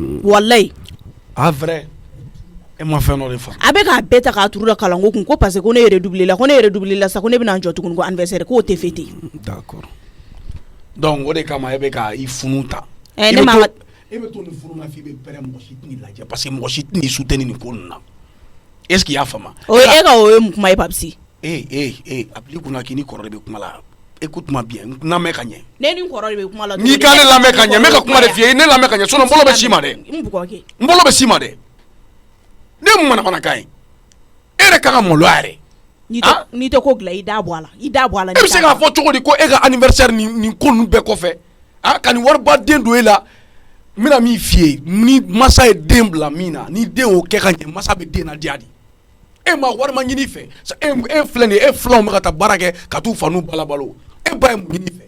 Wallahi. Ah vrai. E ma fɛn dɔ de fa. A bɛ k'a bɛɛ ta k'a turu la kalanko kun ko parce que ko ne redoublé la ko ne redoublé la sa ko ne bɛna n jɔ tuguni ko anniversaire k'o tɛ fêter. D'accord. Donc o de kama e bɛ ka i funu ta. Ne ma e bɛ to ni funu na f'i bɛ pɛrɛn mɔgɔ si t'i lajɛ parce que mɔgɔ si t'i soutenir nin ko ninnu na. Est ce qu'il y'a faamu? O e ka o ye mun kuma ye Papsi? Appli kunna k'i ni kɔrɔ de bɛ kuma la. Écoute-moi bien, n'a mɛ ka ɲɛ. Ne ni kɔrɔ de bɛ kuma la. N'i ka ne lamɛn ka ɲɛ, n bɛ ka kuma de f'i ye, ne lamɛn ka ɲɛ, sinon n bolo bɛ s'i ma dɛ. N bolo bɛ s'i ma dɛ. Ne ye mun manamanakan ye? E yɛrɛ kan ka maloya yɛrɛ. N'i tɛ ko dilan i da bɔ a la, i da bɔ a la. E bɛ se k'a fɔ cogo di ko e ka anniversaire nin ko ninnu bɛɛ kɔfɛ, ka nin wariba den don e la, n bɛna min f'i ye, ni masa ye den bila min na, ni den y'o kɛ ka ɲɛ, masa bɛ den ladiya de. E ma wari ma ɲini fɛ, e filɛ nin ye, e filanw bɛ ka taa baara kɛ ka t'u fa n'u balabalo, e ba ye mun ɲini fɛ?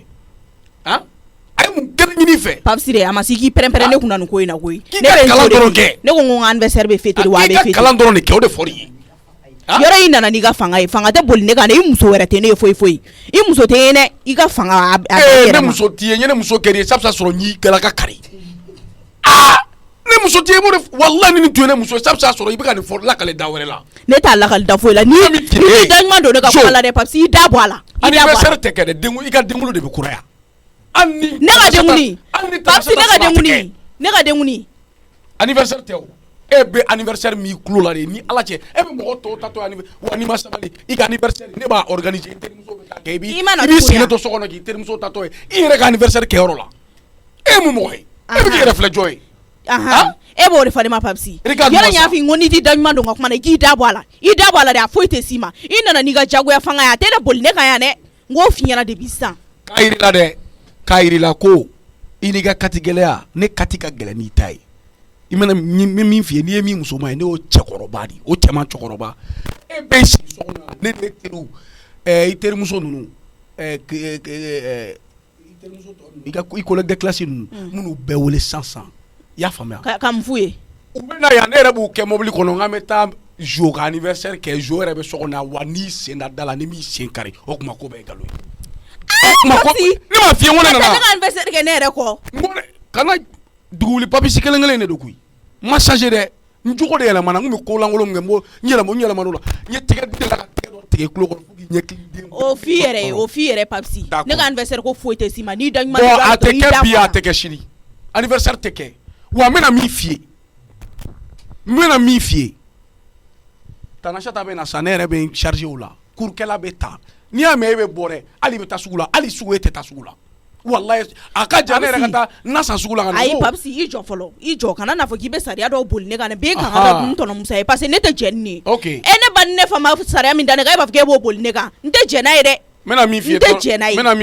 A ye mun kɛnɛ ɲini fɛ? Papsi de a ma se k'i pɛrɛn-pɛrɛn ne kunna nin ko in na koyi. Ne bɛ kalan dɔrɔn kɛ. Ne ko n ko n ka anniversaire bɛ fêter wa a bɛ fêter. I ka kalan dɔrɔn de kɛ o de fɔr'i ye. Yɔrɔ in nana n'i ka fanga ye, fanga tɛ boli ne kan dɛ, i muso wɛrɛ tɛ ne ye foyi foyi. I muso tɛ ye dɛ, i ka fanga a bɛ yɛlɛma. Ne muso t'i ye, n ye ne muso kɛr'i ye, sabu sɔrɔ n y'i gala ka kari. Ne muso t'i ye, wallahi ni nin tun ye ne muso ye, sabu sɔrɔ i bɛ ka nin fɔ lakale da wɛrɛ la. Ne t'a lakale da foyi la, ni da ɲuman don ne ka kuma la dɛ, Papsi i da bɔ a la. Anniversaire tɛ kɛ dɛ, i ka denkundi de bɛ kuraya. Ne ka denkundi, Papsi ne ka denkundi, ne ka denkundi. Anniversaire tɛ o. E bɛ anniversaire min kulo la de, ni Ala cɛ, e bɛ mɔgɔ tɔw ta to wa n'i ma sabali, i ka anniversaire ne b'a organiser, i terimuso bɛ taa kɛ, i b'i sigilen to so kɔnɔ k'i terimuso ta tɔ ye, i yɛrɛ ka anniversaire kɛ yɔrɔ la. E ye mun mɔgɔ ye? E bɛ k'i yɛrɛ filɛ jɔn ye? E b'o de fɔ ne ma Papsi. Yɔrɔ n y'a f'i ko n'i t'i da ɲuman don ka kuma na, i k'i da bɔ a la. I da bɔ a la dɛ, a foyi tɛ s'i ma. I nana n'i ka jagoya fanga ye, a tɛ ne boli ne kan yan dɛ. N k'o f'i ɲɛna depuis sisan. K'a yir'i la dɛ, k'a yir'i la ko i n'i ka kati gɛlɛya, ne kati ka gɛlɛn n'i ta ye. I mana min f'i ye, n'i ye min muso ma ye, ne y'o cɛkɔrɔba de, o cɛman cɛkɔrɔba. E bɛ sigi so kɔnɔ, ne teriw, i terimuso ninnu, i collègue de classe ninnu, minnu bɛɛ wele sisan. I y'a faamuya? Ka mun f'u ye? U bɛ na yan, ne yɛrɛ b'u kɛ mobili kɔnɔ, n k'an bɛ taa jo ka anniversaire kɛ, jo yɛrɛ bɛ so kɔnɔ, wa n'i sen da da la, ni m'i sen kari, o tuma ko bɛɛ ye nkalon ye. Papsi, ne m'a f'i ye n ko ne nana. Ne ka anniversaire kɛ ne yɛrɛ kɔ. Kana duguli Papsi kelen de don koyi. N ma changer dɛ, n jogo de yɛlɛmana, n kun bɛ ko lankolon min kɛ, n yɛlɛmana o la, n ye tɛgɛ di la ka tɛgɛ dɔ tigɛ kulo kɔnɔ fo k'i ɲɛkili den. O f'i yɛrɛ Papsi. Ne ka anniversaire ko foyi tɛ s'i ma, n'i da ɲuman don a tɛ kɛ bi, a tɛ kɛ sini. Anniversaire tɛ kɛ. Wa n bɛna min f'i ye, Tanashata bɛ na sa, ne yɛrɛ bɛ n charger o la, kurukɛla bɛ ta, n'i y'a mɛn e bɛ bɔ dɛ, hali bɛ taa sugu la, hali sugu e tɛ taa sugu la, wallahi a ka jan ne yɛrɛ ka taa na san sugu la ka na. Ayi Papsi, i jɔ fɔlɔ, i jɔ, kana n'a fɔ k'i bɛ sariya dɔw boli ne kan dɛ, b'e kan ka da dun tɔnɔ Musa ye, parce que ne tɛ jɛn ni ye. Ok. E ne ba ni ne fa ma sariya min da ne kan, e b'a fɔ k'e b'o boli ne kan, n tɛ jɛn n'a ye dɛ. N bɛna min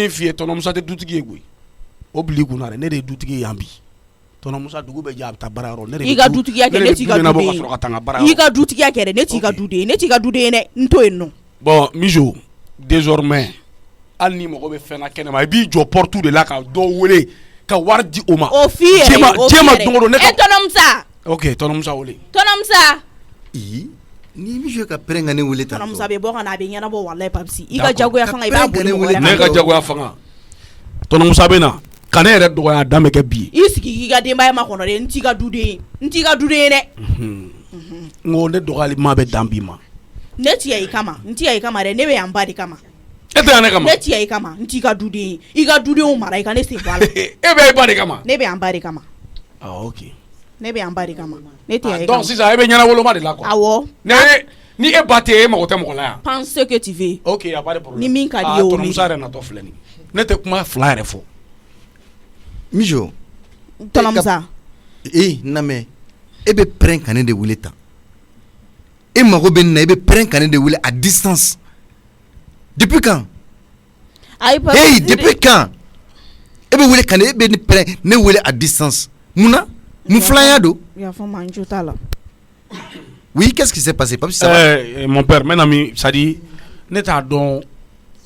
f'i ye, tɔnɔ Musa tɛ dutigi ye koyi, o bil'i kunna dɛ, ne de ye dutigi ye yan bi. Tɔnɔ Musa dugu bɛ jɛ a bɛ taa baara yɔrɔ. I ka dutigiya kɛ, ne t'i ka duden ye. I ka dutigiya kɛ dɛ, ne t'i ka duden ye, ne t'i ka duden ye dɛ, n to yen nɔ. Bon Mijo, désormais hali ni mɔgɔ bɛ fɛn na kɛnɛma, i b'i jɔ porte de la ka dɔ wele ka wari di o ma. O f'i yɛrɛ ye, o f'i yɛrɛ ye. Tɔnɔ Musa. Ok, Tɔnɔ Musa wele. Tɔnɔ Musa. Ni Mijo ka pɛrɛn ka ne wele tan. Tɔnɔ Musa bɛ bɔ ka na, a bɛ ɲɛnabɔ wallahi Papsi. I ka jagoya fanga, i b'a boli mɔgɔ la. Ne ka jagoya fanga. Tɔnɔ Musa bɛ na. Ka ne yɛrɛ dɔgɔya dan bɛ kɛ bi ye. I sigi k'i ka denbaya ma kɔnɔ dɛ, n t'i ka duden ye, n t'i ka duden ye dɛ. N ko ne dɔgɔyali ma bɛ dan bi ma. Ne t'i yan i kama, n t'i yan i kama dɛ, ne bɛ yan ba de kama. E tɛ yan ne kama. Ne t'i yan i kama, n t'i ka duden ye, i ka dudenw mara i ka ne sen bɔ a la. E bɛ i ba de kama. Ne bɛ yan ba de kama. Ah ok. Ne bɛ yan ba de kama. Ne t'i yan i kama. Donc sisan e bɛ ɲɛnawoloma de la quoi. Awɔ. Ni e ba tɛ e mago tɛ mɔgɔ la yan. Pense ce que tu veux. Ok, y a pas de problème. Ni min ka di ye o Tɔnɔ Musa yɛrɛ natɔ filɛ nin. Ne tɛ kuma fila yɛrɛ fɔ. Mijo. Tɔnɔ Musa. Namɛ, e bɛ pɛrɛn ka ne de wele tan. E mago bɛ nin na, e bɛ pɛrɛn ka ne de wele à distance. Depuis quand? Depuis quand? E bɛ wele ka ne, e bɛ ne pɛrɛn ne wele à distance. Munna? Mun filanya don? Yafa n ma, n jo t'a la. Oui, qu'est-ce qui s'est passé? Mon père, maintenant, c'est-à-dire, ne t'a dɔn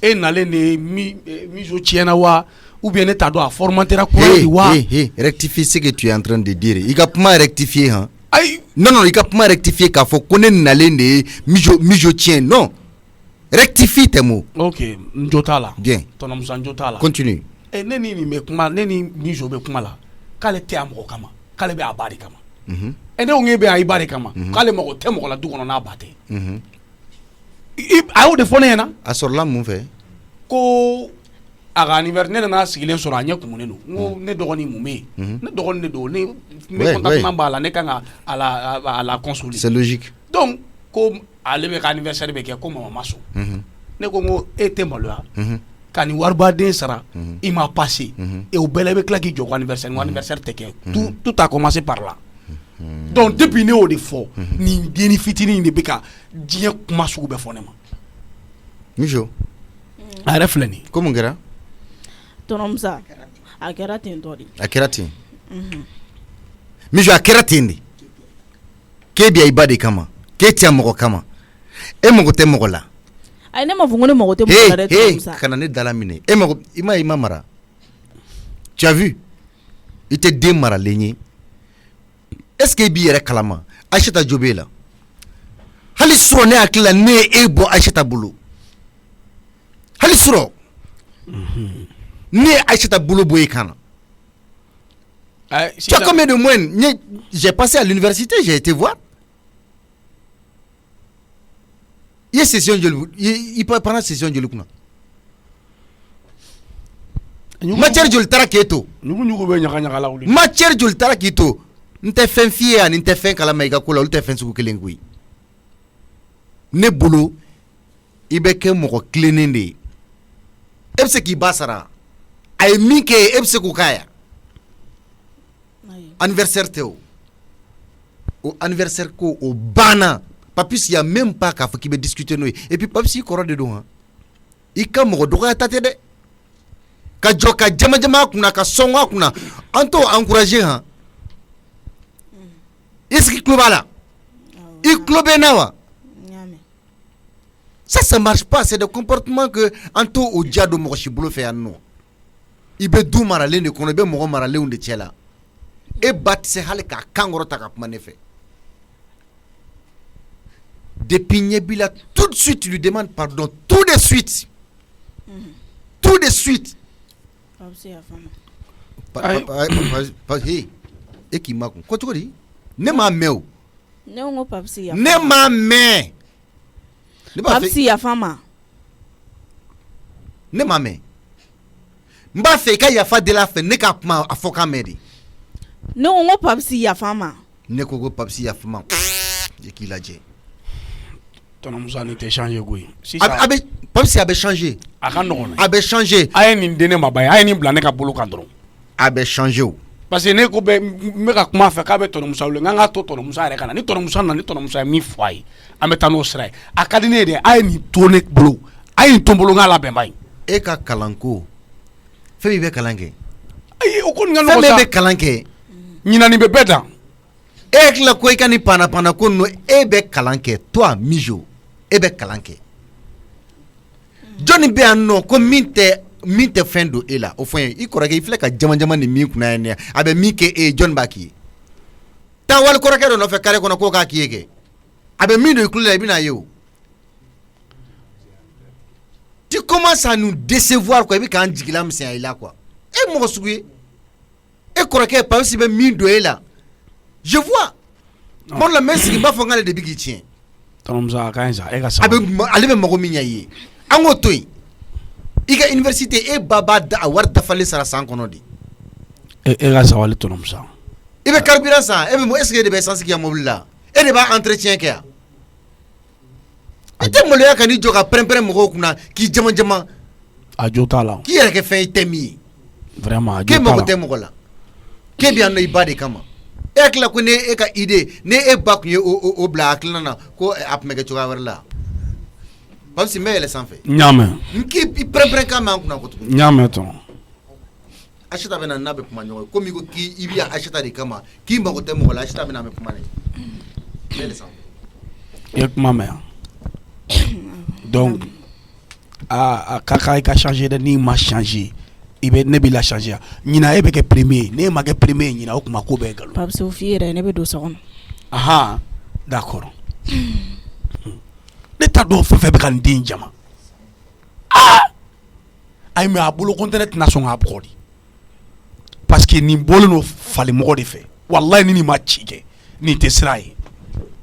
e nalen de Mijo tiɲɛna wa ou bien ne t'a dɔn a formater quoi de wa? Rectifie ce que tu es en train de dire. I ka kuma rectifier hein? Ayi. Non, i ka kuma rectifier k'a fɔ ko ne nalen de Mijo tiɲɛ. Non. Rectifie tes mots. Ok, n jo t'a la. Bien. Tɔnɔ Musa n jo t'a la. Continue. Ne ni nin bɛ kuma, ne ni Mijo bɛ kuma la k'ale tɛ yan mɔgɔ kama. k'ale bɛ a ba de kama ne ko ŋ'e bɛ a i ba de kama k'ale mago tɛ mɔgɔ la du kɔnɔ n'a ba tɛ a y'o de fɔ ne ɲɛna a sɔrɔla mun fɛ ko a ka anniversaire ne nana sigilen sɔrɔ a ɲɛ kumunen don n ko ne dɔgɔnin mun bɛ yen ne dɔgɔnin de don ne contentement b'a la ne kan ka a la consoler c'est logique donc ko ale bɛ ka anniversaire bɛ kɛ ko mama ma sɔn ne ko n ko e tɛ maloya ka nin waribaden sara i ma passé et o bɛɛ la i bɛ tila k'i jɔ ko anniversaire tɛ kɛ tout a commencé par là donc depuis ne y'o de fɔ nin denni fitinin de bɛ ka diɲɛ kuma sugu bɛɛ fɔ ne ma Mijo a yɛrɛ filɛ nin ye ko mun kɛra Tonton a kɛra ten tɔ de a kɛra ten Mijo a kɛra ten de k'e bɛ i ba de kama k'e tɛ mɔgɔ kama e mago tɛ mɔgɔ la ayi ne ma fɔ ko ne mago tɛ mɔgɔ la dɛ Tonton kana ne dala minɛ e mago i ma mara tu as vu i tɛ den maralen ye est ce que i b'i yɛrɛ kalama Aïssata jo b'e la hali surɔ ne hakili la ne ye e bɔ Aïssata bolo hali surɔ ne ye Aïssata bolo bɔ e kan na tu as combien de moyens j'ai passé à l'université j'ai été voir i ye session joli i pendant session joli kunna matière joli taara k'e to ɲugu bɛ ɲaga la wuli matière joli taara k'i to n tɛ fɛn f'i ye ani n tɛ fɛn kalama i ka ko la olu tɛ fɛn sugu kelen koyi ne bolo i bɛ kɛ mɔgɔ tilennen de ye e bɛ se k'i ba sara a ye min kɛ ye e bɛ se k'o k'a ya anniversaire tɛ o anniversaire ko o banna Papis y a même pas k'a fɔ k'i bɛ discuter n'o ye et puis Papis i kɔrɔ de don han i ka mɔgɔ dɔgɔya ta tɛ dɛ ka jɔ ka jama a kunna ka sɔngɔ a kunna an t'o encourager han est-ce que i tulo b'a la i tulo bɛ n na wa ça marche pas c'est des comportements que an t'o o diya don mɔgɔ si bolo fɛ yan nɔ i bɛ du maralen de kɔnɔ i bɛ mɔgɔ maralenw de cɛ la e ba tɛ se hali k'a kan kɔrɔ ta ka kuma ne fɛ depuis Nyebila, tout de suite, tu lui demandes pardon. Tout de suite. Tout de suite. Hey, et qui m'a quoi tu dis? Ne m'a meo. Ne m'a me. Papsi ya fama. Ne m'a me. Mba fe ka ya fa de la fe ne ka ma afoka medi. Ne ngo papsi ya fama. Ne ko go papsi ya fama. Et qui l'a dit? Tonton Musa ni tɛ changer koyi Papsi a bɛ changer a ka nɔgɔn a bɛ changer a ye nin di ne ma ba ye a ye nin bila ne ka bolo kan dɔrɔn a bɛ changer o parce que ne ko bɛ n bɛ ka kuma a fɛ k'a bɛ Tonton Musa wele n k'an ka to Tonton Musa yɛrɛ ka na ni Tonton Musa nana ni Tonton Musa ye min fɔ a ye an bɛ taa n'o sira ye a ka di ne ye dɛ a ye nin to ne bolo a ye nin to n bolo n k'a labɛn ba ye e ka kalanko fɛn min bɛ kalan kɛ ayi o kɔni ka nɔgɔn sa fɛn min bɛ kalan kɛ ɲinani bɛ bɛɛ dan e hakili la ko i ka nin panna ko ninnu e bɛ kalan kɛ toi Mijo e bɛ kalan kɛ jɔnni bɛ yan nɔ ko min tɛ fɛn don e la o fɔ n ye i kɔrɔkɛ i filɛ ka jama ni min kunna yan a bɛ min kɛ e ye jɔnni b'a k'i ye taa wali kɔrɔkɛ dɔ nɔfɛ kare kɔnɔ k'o k'a k'i ye kɛ a bɛ min don i tulo la i bɛna ye o tu commences à nous décevoir quoi i bɛ k'an jigila misɛnya i la quoi e mɔgɔ sugu ye e kɔrɔkɛ Papis bɛ min don e la je vois bon la mɛ sigi n b'a fɔ n k'ale de bɛ k'i tiɲɛ Tonton Musa a ka ɲi sa e ka ale bɛ mago min ɲɛ i ye an k'o to yen i ka université e ba b'a da a wari dafalen sara san kɔnɔ de e ka sabali Tonton Musa i bɛ carburant san e bɛ est-ce que e de bɛ essence kɛ yan mobili la e de b'a entretien kɛ yan i tɛ maloya ka n'i jɔ ka pɛrɛn-pɛrɛn mɔgɔw kunna k'i jama a jo t'a la k'i yɛrɛ kɛ fɛn i tɛ min ye vraiment a jo t'a la k'e mago tɛ mɔgɔ la k'e bɛ yan nɔ i ba de kama e hakili ko ne e ka idée ne e ba tun ye o bila hakilina na ko a tun bɛ kɛ cogoya wɛrɛ la Papis n bɛ yɛlɛ sanfɛ n y'a mɛn n k'i pɛrɛn-pɛrɛn kan mɛn an kunna kojugu n y'a mɛn tonton Aïssata bɛ na n'a bɛ kuma ɲɔgɔn ye komi i ko k'i bɛ yan Aïssata de kama k'i mago tɛ mɔgɔ la Aïssata bɛ na an bɛ kuma de n bɛ yɛlɛ sanfɛ i ye kuma mɛn donc a ka kan i ka changer dɛ n'i ma changer ne b'i la changer ɲina e bɛ kɛ premier ne ma kɛ premier ɲina o kuma ko bɛɛ nkalon Papis o f'i yɛrɛ ne bɛ don so kɔnɔ ahan d'accord ne t'a dɔn fɛn fɛn bɛ ka nin den jama ayi mais a bolo ko n tɛ ne tɛna sɔn k'a bugɔ de parce que nin bɔlen don falimɔgɔ de fɛ wallahi ni ma ci kɛ nin tɛ sira ye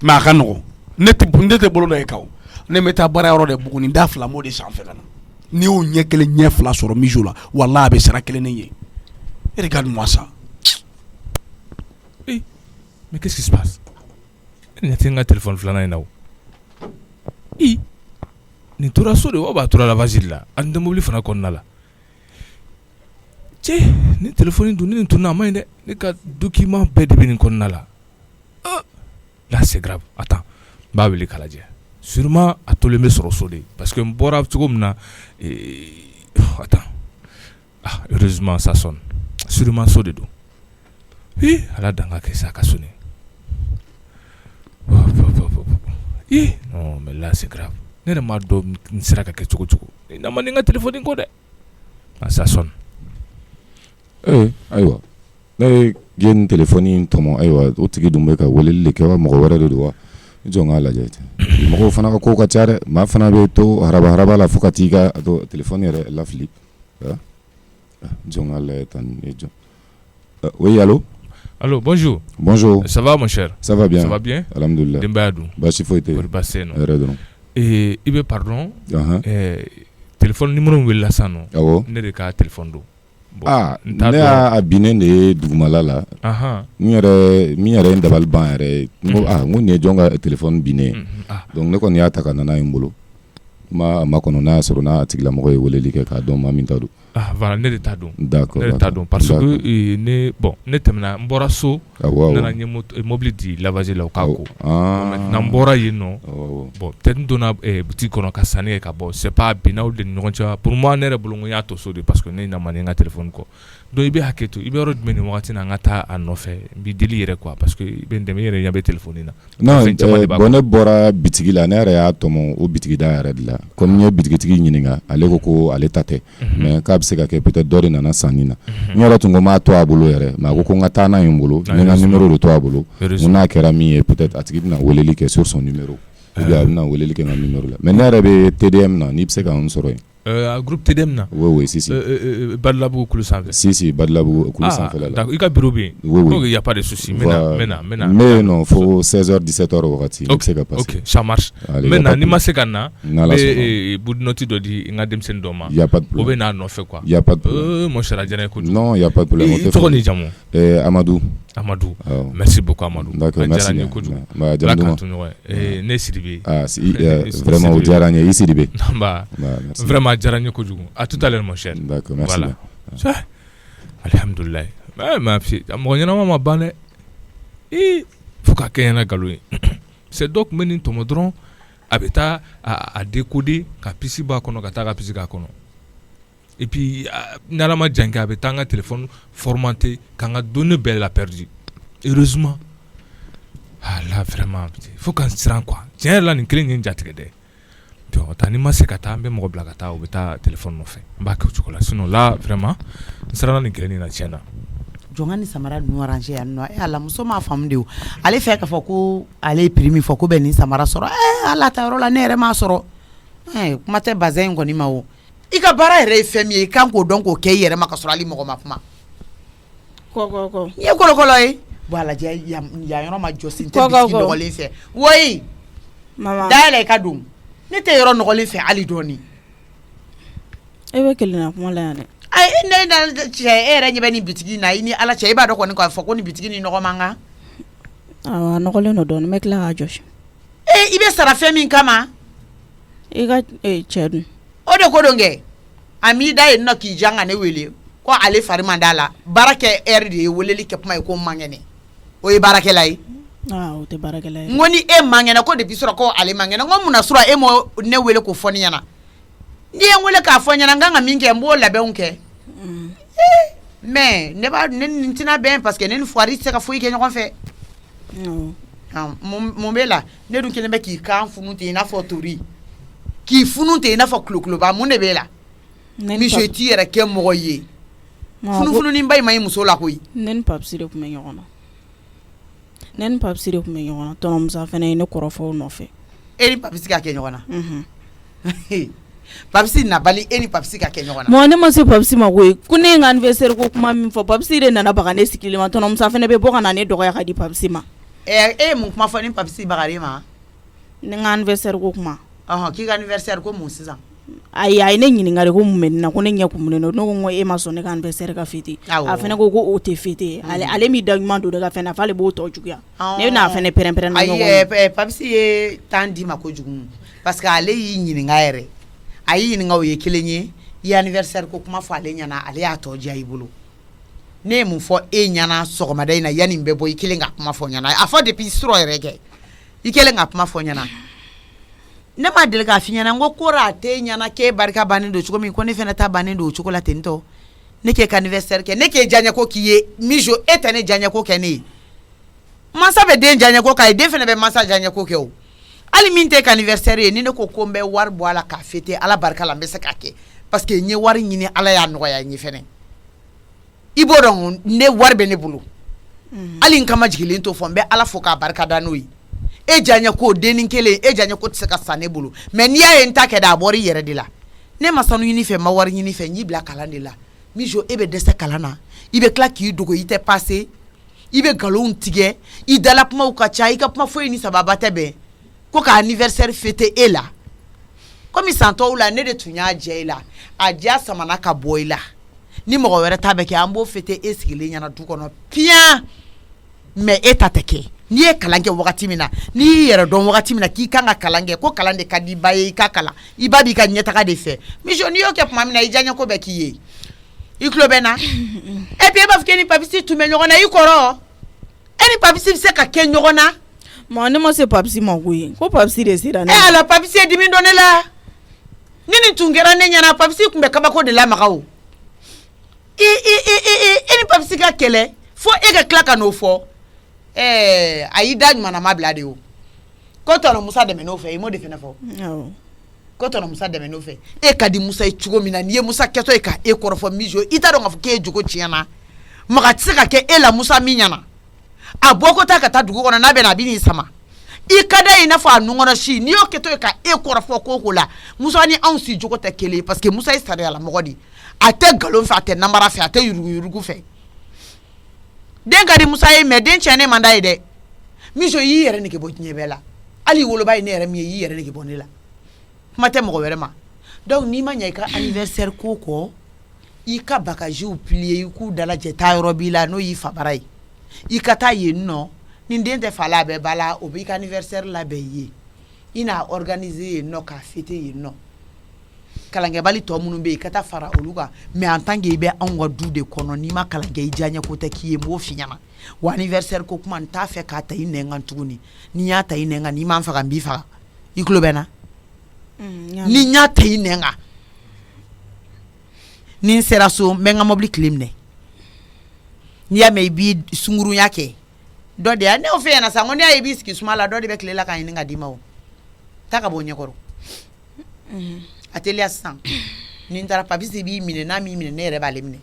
mais a ka nɔgɔn ne tɛ bolo da e kan ne bɛ taa baara yɔrɔ de Buguni da fila mo de sanfɛ ka na ni y'o ɲɛ kelen ɲɛ fila sɔrɔ mijo la wallahi a bɛ sira kelen ne ye regarde-moi ça. Mais qu'est-ce qui se passe? Il y a un téléphone flanant là. Ni tora so de wa ba tora la vagile là. An de mobile fana konna la. Tché, ni téléphone dun ni tuna ma inde ni ka document be de bin konna la. Là c'est grave. Attends. Ba wili kala je. Sûrement a to le me soro so de parce que mbora tugo mna attends. Ah, heureusement ça sonne. Sûrement so de do. Ala danga ke ça ka sonner. Non, mais là c'est grave. Ne m'a donné une sera que tu n'a pas de téléphone code. Ça sonne. Aywa. Ne gen téléphone tomo aywa o tigi dumbe ka wolele ke wa mo wara do wa jonga la jete. Mo fana ko ka tiare ma fana be to haraba la fukati ka to téléphone re la flip. Jonga la tan ejo. Oui, allô? Allô, bonjour. Bonjour. Ça va, mon cher? Ça va bien. Ça va bien? Alhamdulillah. Dembadou. Bashi foite. Pour passer, non? Et il veut pardon. Téléphone numéro willa sano. Awo. Ne de ka téléphone do. Ne a abine de dugumala la. Mi yɛrɛ dabali ban yɛrɛ. Ngo ne jonga téléphone bine. Donc ne kɔni y'a ta ka nana in bolo. Ma kɔnɔ n'a sɔrɔ n'a tigilamɔgɔ ye weleli kɛ k'a dɔn maa min ta don. Voilà, ne de t'a dɔn. D'accord. Ne de t'a dɔn parce que ne tɛmɛna n bɔra so. N nana n ye mobile di lavage la o k'a ko. Maintenant n bɔra yen nɔ. Bon peut-être n donna boutique kɔnɔ ka sanni kɛ ka bɔ c'est pas binna olu de ni ɲɔgɔn cɛ pour moi ne yɛrɛ bolo n y'a to so de parce que ne na ma ni n ka téléphone kɔ. Donc i bɛ hakɛ to i bɛ yɔrɔ jumɛn nin wagati na n ka taa a nɔfɛ n b'i deli yɛrɛ quoi parce que i bɛ n dɛmɛ i yɛrɛ ɲɛ bɛ téléphone na. Non bon ne bɔra bitigi la ne yɛrɛ y'a tɔmɔ o bitigi da yɛrɛ de la comme n ye bitigitigi ɲininka ale ko ale ta tɛ mais k'a bɛ se ka kɛ peut-être dɔ de nana sanni na n yɛrɛ tun ko n b'a to a bolo yɛrɛ mais a ko n ka taa n'a ye n bolo n ka numéro de to a bolo n n'a kɛra min ye peut-être a tigi bɛna weleli kɛ sur son numéro ou bien a bɛna weleli kɛ n ka numéro la mais ne yɛrɛ bɛ TDM na n'i bɛ se ka n sɔrɔ yen. Groupe TDM na. Oui, si. Badlabu kulu sanfɛ. Si, Badlabu kulu sanfɛ la. D'accord, i ka bureau bɛ yen. Oui. Donc il y a pas de souci. Maintenant. Mais non, faut 16h 17h wagati. Ok, ça marche. Maintenant ni ma se ka na, bɛ budinoti dɔ di n ka denmisɛnnin dɔ ma. Il y a pas de problème. O bɛ n'a nɔfɛ quoi. Il y a pas de problème. Mon cher Adjana kojugu. Non, il y a pas de problème. I tɔgɔ ni jamu? Amadou. Merci beaucoup Amadou. D'accord, merci. Ala k'an to ɲɔgɔn ye. Ne Sidibe. Vraiment o diyara n ye i Sidibe. Vraiment diyara n ye kojugu. À tout à l'heure mon cher. D'accord, merci. Voilà. Alhamdulillah. Ma fille, mɔgɔ ɲɛnama ma ban dɛ. Faut ka kɛ ɲɛna nkalon ye. C'est donc tun bɛ nin tɔmɔ dɔrɔn a bɛ taa a décoder ka pisi b'a kɔnɔ ka taa ka pisi k'a kɔnɔ. Et puis n'ala ma jan kɛ a bɛ taa n ka téléphone formaté ka n ka données bɛɛ la perdu. Heureusement. Là vraiment faut qu'an siran quoi. Tiɲɛ yɛrɛ la nin kelen ye n jatigɛ dɛ. Taa ni ma se ka taa n bɛ mɔgɔ bila ka taa o bɛ taa téléphone nɔfɛ n b'a kɛ o cogo la sinon là vraiment n siranna nin kelen nin na tiɲɛ na. Jɔnka ni samara ninnu arrangé yan nɔ ala muso m'a faamu de o ale fɛ k'a fɔ ko ale ye prix min fɔ ko bɛ nin samara sɔrɔ ala ta yɔrɔ la ne yɛrɛ m'a sɔrɔ kuma tɛ bazin in kɔni ma o i ka baara yɛrɛ ye fɛn min ye i kan k'o dɔn k'o kɛ i yɛrɛ ma ka sɔrɔ hali mɔgɔ ma kuma. Kɔkɔ. I ye kɔlɔkɔlɔ ye bon a lajɛ yan yɔrɔ ma jɔsi n tɛ bitiki nɔgɔlen fɛ woyi dayɛlɛ i ka don. Ne tɛ yɔrɔ nɔgɔlen fɛ hali dɔɔni. E bɛ kelen na kuma la yan dɛ. Ayi ne na cɛ e yɛrɛ ɲɛ bɛ nin bitigi na i ni ala cɛ i b'a dɔn kɔni k'a fɔ ko nin bitigi ni nɔgɔ man kan. Awɔ a nɔgɔlen don dɔɔni n bɛ tila k'a jɔsi. I bɛ sara fɛn min kama. I ka cɛ dun. O de ko don kɛ a m'i da yen nɔ k'i jan ka ne wele ko ale fari man d'a la baara kɛ heure de ye weleli kɛ kuma ye ko n man kɛnɛ o ye baarakɛla ye. O tɛ baarakɛla ye. N ko ni e man kɛnɛ ko depuis sɔrɔ ko ale man kɛnɛ n ko mun na sɔrɔ e ma ne wele k'o fɔ ne ɲɛna n'i ye n wele k'a fɔ n ɲɛna n kan ka min kɛ n b'o labɛnw kɛ. Mais ne nin tɛna bɛn parce que ne ni Fuadi tɛ se ka foyi kɛ ɲɔgɔn fɛ. Mun b'e la ne dun kelen bɛ k'i kan funu ten i n'a fɔ tori k'i funu ten i n'a fɔ kulokuloba mun de b'e la. Monsieur t'i yɛrɛ kɛ mɔgɔ ye funufununinba in ma ɲi muso la koyi. Ne ni Papisi de tun bɛ ɲɔgɔn na tɔnɔ Musa fana ye ne kɔrɔfɔw nɔfɛ. E ni Papisi ka kɛ ɲɔgɔn na. papsi na bali eni papsi ka kɛ ɲɔgɔn na mo ne ma se papsi ma koyi ko ne ka anniversaire ko kuma min fɔ papsi de nana baga ne sigilen ma tɔnɔ musa fɛnɛ bɛ bɔ ka na ne dɔgɔya ka di papsi ma mun kuma fɔ ni papsi bagare ma ne ka anniversaire ko kuma k'i ka anniversaire ko mun sisan ayi a ye ne ɲininka de ko mun bɛ nin na ko ne ɲɛ kumunen don ne ko n ko e ma sɔn ne ka anniversaire ka fêter a fɛnɛ ko o tɛ fêter ale mi da ɲuman don ne ka fɛn na f'ale b'o tɔ juguya ne bɛna a fɛnɛ pɛrɛn-pɛrɛn na ɲɔgɔn ayi papsi ye temps di ma kojugu parce que ale y'i ɲininka yɛrɛ a y'i ɲininka o ye kelen ye i ye anniversaire ko kuma fɔ ale ɲɛna ale y'a tɔ diya i bolo ne ye mun fɔ e ɲɛna sɔgɔmada in na yanni n bɛ bɔ i kelen ka kuma fɔ ɲɛna a fɔ depuis surɔ yɛrɛ kɛ i kelen ka kuma fɔ ɲɛna ne ma deli k'a f'i ɲɛna n ko kora a tɛ ɲɛna k'e barika bannen don cogo min ko ne fɛnɛ ta bannen don o cogo la ten tɔ ne k'e ka anniversaire kɛ ne k'e diyaɲɛ ko k'i ye mijo e tɛ ne diyaɲɛ ko kɛ ne ye mansa bɛ den diyaɲɛ ko k'a ye den fɛnɛ bɛ mansa diyaɲɛ ko kɛ o hali min tɛ ka anniversaire ye ni ne ko ko n bɛ wari bɔ a la k'a fêter ala barika la n bɛ se k'a kɛ parce que n ye wari ɲini ala y'a nɔgɔya n ye fɛnɛ i b'o dɔn ne wari bɛ ne bolo hali n kama jigilen to fɔ n bɛ ala fo k'a barika da n'o ye e diyaɲɛ ko denni kelen e diyaɲɛ ko tɛ se ka sa ne bolo mais n'i y'a ye n ta kɛ da a bɔra i yɛrɛ de la ne ma sanu ɲini fɛ n ma wari ɲini fɛ n y'i bila kalan de la mijo e bɛ dɛsɛ kalan na i bɛ tila k'i dogo i tɛ passé i bɛ nkalonw tigɛ i dala kumaw ka ca i ka kuma foyi ni sababa tɛ bɛn ko ka anniversaire fêter e la komi san tɔw la ne de tun y'a diya i la a diya samana ka bɔ i la ni mɔgɔ wɛrɛ ta bɛ kɛ an b'o fêter e sigilen ɲɛna du kɔnɔ piyan mais e ta tɛ kɛ n'i ye kalan kɛ wagati min na n'i y'i yɛrɛ dɔn wagati min na k'i kan ka kalan kɛ ko kalan de ka di ba ye i ka kalan i ba b'i ka ɲɛtaga de fɛ mijo n'i y'o kɛ tuma min na i diyaɲɛ ko bɛ k'i ye i tulo bɛ na et puis e b'a fɔ k'e ni papisi tun bɛ ɲɔgɔn na i kɔrɔ e ni papisi bɛ se ka kɛ ɲɔgɔn na ma ne ma se papisi ma koyi ko papisi de sera ne ala papisi ye dimi dɔn ne la ni nin tun kɛra ne ɲɛna papisi tun bɛ kabako de lamaga o e ni papisi ka kɛlɛ fo e ka tila ka n'o fɔ a y'i da ɲumanama bila de o ko tɔnɔ musa dɛmɛ n'o fɛ i m'o de fɛnɛ fɔ ko tɔnɔ musa dɛmɛ n'o fɛ e ka di musa ye cogo min na n'i ye musa kɛtɔ ye ka e kɔrɔfɔ mijo i t'a dɔn k'a fɔ k'e jogo tiɲɛna maga tɛ se ka kɛ e la musa min ɲɛna a bɔ ko taa ka taa dugu kɔnɔ n'a bɛ na a bɛ n'i sama i ka da i n'a fɔ a nunkɔnɔ si n'i y'o kɛtɔ ye ka e kɔrɔfɔ ko la musa ni anw si jogo tɛ kelen ye parce que musa ye sariya la mɔgɔ de a tɛ nkalon fɛ a tɛ namara fɛ a tɛ yuruguyurugu fɛ den ka di musa ye mais den tiɲɛ ne man d'a ye dɛ mijo y'i yɛrɛ nege bɔ diɲɛ bɛɛ la hali woloba ye ne yɛrɛ min ye y'i yɛrɛ nege bɔ ne la kuma tɛ mɔgɔ wɛrɛ ma donc n'i ma ɲɛ i ka anniversaire ko kɔ i ka bagages plier i k'u dalajɛ taa yɔrɔ b'i la n'o y'i fa bara ye i ka taa yen nɔ ni den tɛ fa la a bɛ ba la o b'i ka anniversaire labɛn ye i n'a organiser yen nɔ k'a fêter yen nɔ kalankɛbali tɔ minnu bɛ yen i ka taa fara olu kan mais en tant que i bɛ anw ka du de kɔnɔ n'i ma kalan kɛ i diyaɲɛ ko tɛ k'i ye n b'o f'i ɲɛna wa anniversaire ko kuma n t'a fɛ k'a ta i nɛn kan tuguni ni n y'a ta i nɛn kan n'i ma n faga n b'i faga i tulo bɛ n na ni n y'a ta i nɛn kan ni n sera so n bɛ n ka mobili tile minɛ n'i y'a mɛn i b'i sunkurunya kɛ dɔ de y'a ne y'o fɛ ɲɛna sa n ko n'i y'a ye i b'i sigi suma la dɔ de bɛ tile la ka ɲini ka d'i ma o taa ka bɔ o ɲɛkɔrɔ a teliya sisan ni n taara papisi b'i minɛ n'a m'i minɛ ne yɛrɛ b'ale minɛ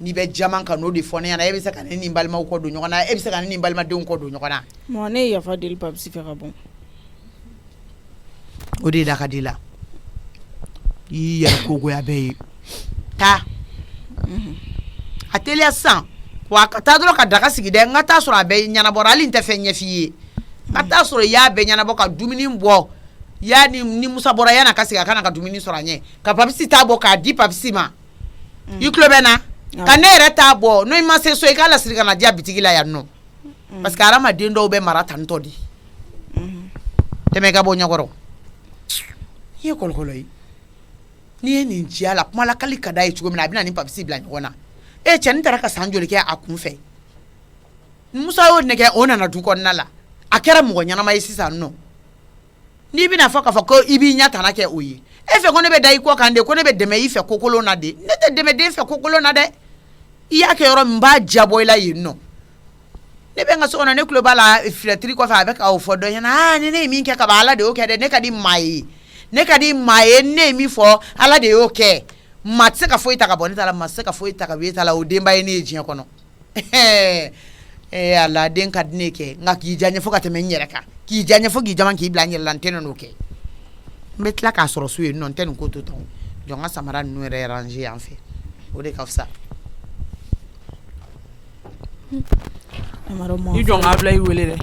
n'i bɛ jaman ka n'o de fɔ ne ɲɛna e bɛ se ka ne ni n balimaw kɔ don ɲɔgɔn na e bɛ se ka ne ni n balimadenw kɔ don ɲɔgɔn na ma ne ye yafa deli papisi fɛ ka bɔ o de ye da ka di la i y'i yɛrɛ kogoya bɛɛ ye taa a teliya sisan wa ka taa dɔrɔn ka daga sigi dɛ n ka taa sɔrɔ a bɛɛ ɲɛnabɔra hali n tɛ fɛn ɲɛf'i ye n ka taa sɔrɔ i y'a bɛɛ ɲɛnabɔ ka dumuni bɔ ya ni musa bɔra yana ka sigi a kana ka dumuni sɔrɔ a ɲɛ ka papisi t'a bɔ k'a di papisi ma i tulo bɛ na ka ne yɛrɛ t'a bɔ n'o i ma se so i k'a lasiri ka na diya bitigi la yan nɔ parce que hadamaden dɔw bɛ mara tantɔ de tɛmɛ i ka bɔ ɲɛkɔrɔ i ye kɔlɔkɔlɔ ye n'i ye nin diya la kuma lakali ka d'a ye cogo min na a bɛ na ni papisi bila ɲɔgɔn na cɛnin taara ka san joli kɛ a kun fɛ musa y'o nɛgɛ o nana du kɔnɔna la a kɛra mɔgɔ ɲɛnama ye sisan nɔ n'i bɛna fɔ k'a fɔ ko i b'i ɲɛ tana kɛ o ye e fɛ ko ne bɛ da i kɔ kan de ko ne bɛ dɛmɛ i fɛ kokolon na de ne tɛ dɛmɛ den fɛ kokolon na dɛ i y'a kɛ yɔrɔ min n b'a jabɔ i la yen nɔ ne bɛ n ka so kɔnɔ ne tulo b'a la filɛtiri kɔfɛ a bɛ k'o fɔ dɔ ɲɛna ni ne ye min kɛ kaban ala de y'o kɛ dɛ ne ka di maa ye ne ka di maa ye ne ye min fɔ ala de y'o kɛ maa tɛ se ka foyi ta ka bɔ ne ta la maa tɛ se ka foyi ta ka bɔ e ta la o denba ye ne ye diɲɛ kɔnɔ ala den ka di ne kɛ nka k'i diya ɲɛ fo ka tɛmɛ n yɛrɛ kan k'i diya ɲɛ fo k'i jama k'i bila n yɛrɛ la n tɛ n'o kɛ n bɛ tila k'a sɔrɔ so yen nɔ n tɛ nin ko to tan jɔn ka samara ninnu yɛrɛ ranger yan fɛ o de ka fisa. I jɔn ka Abulayi wele dɛ.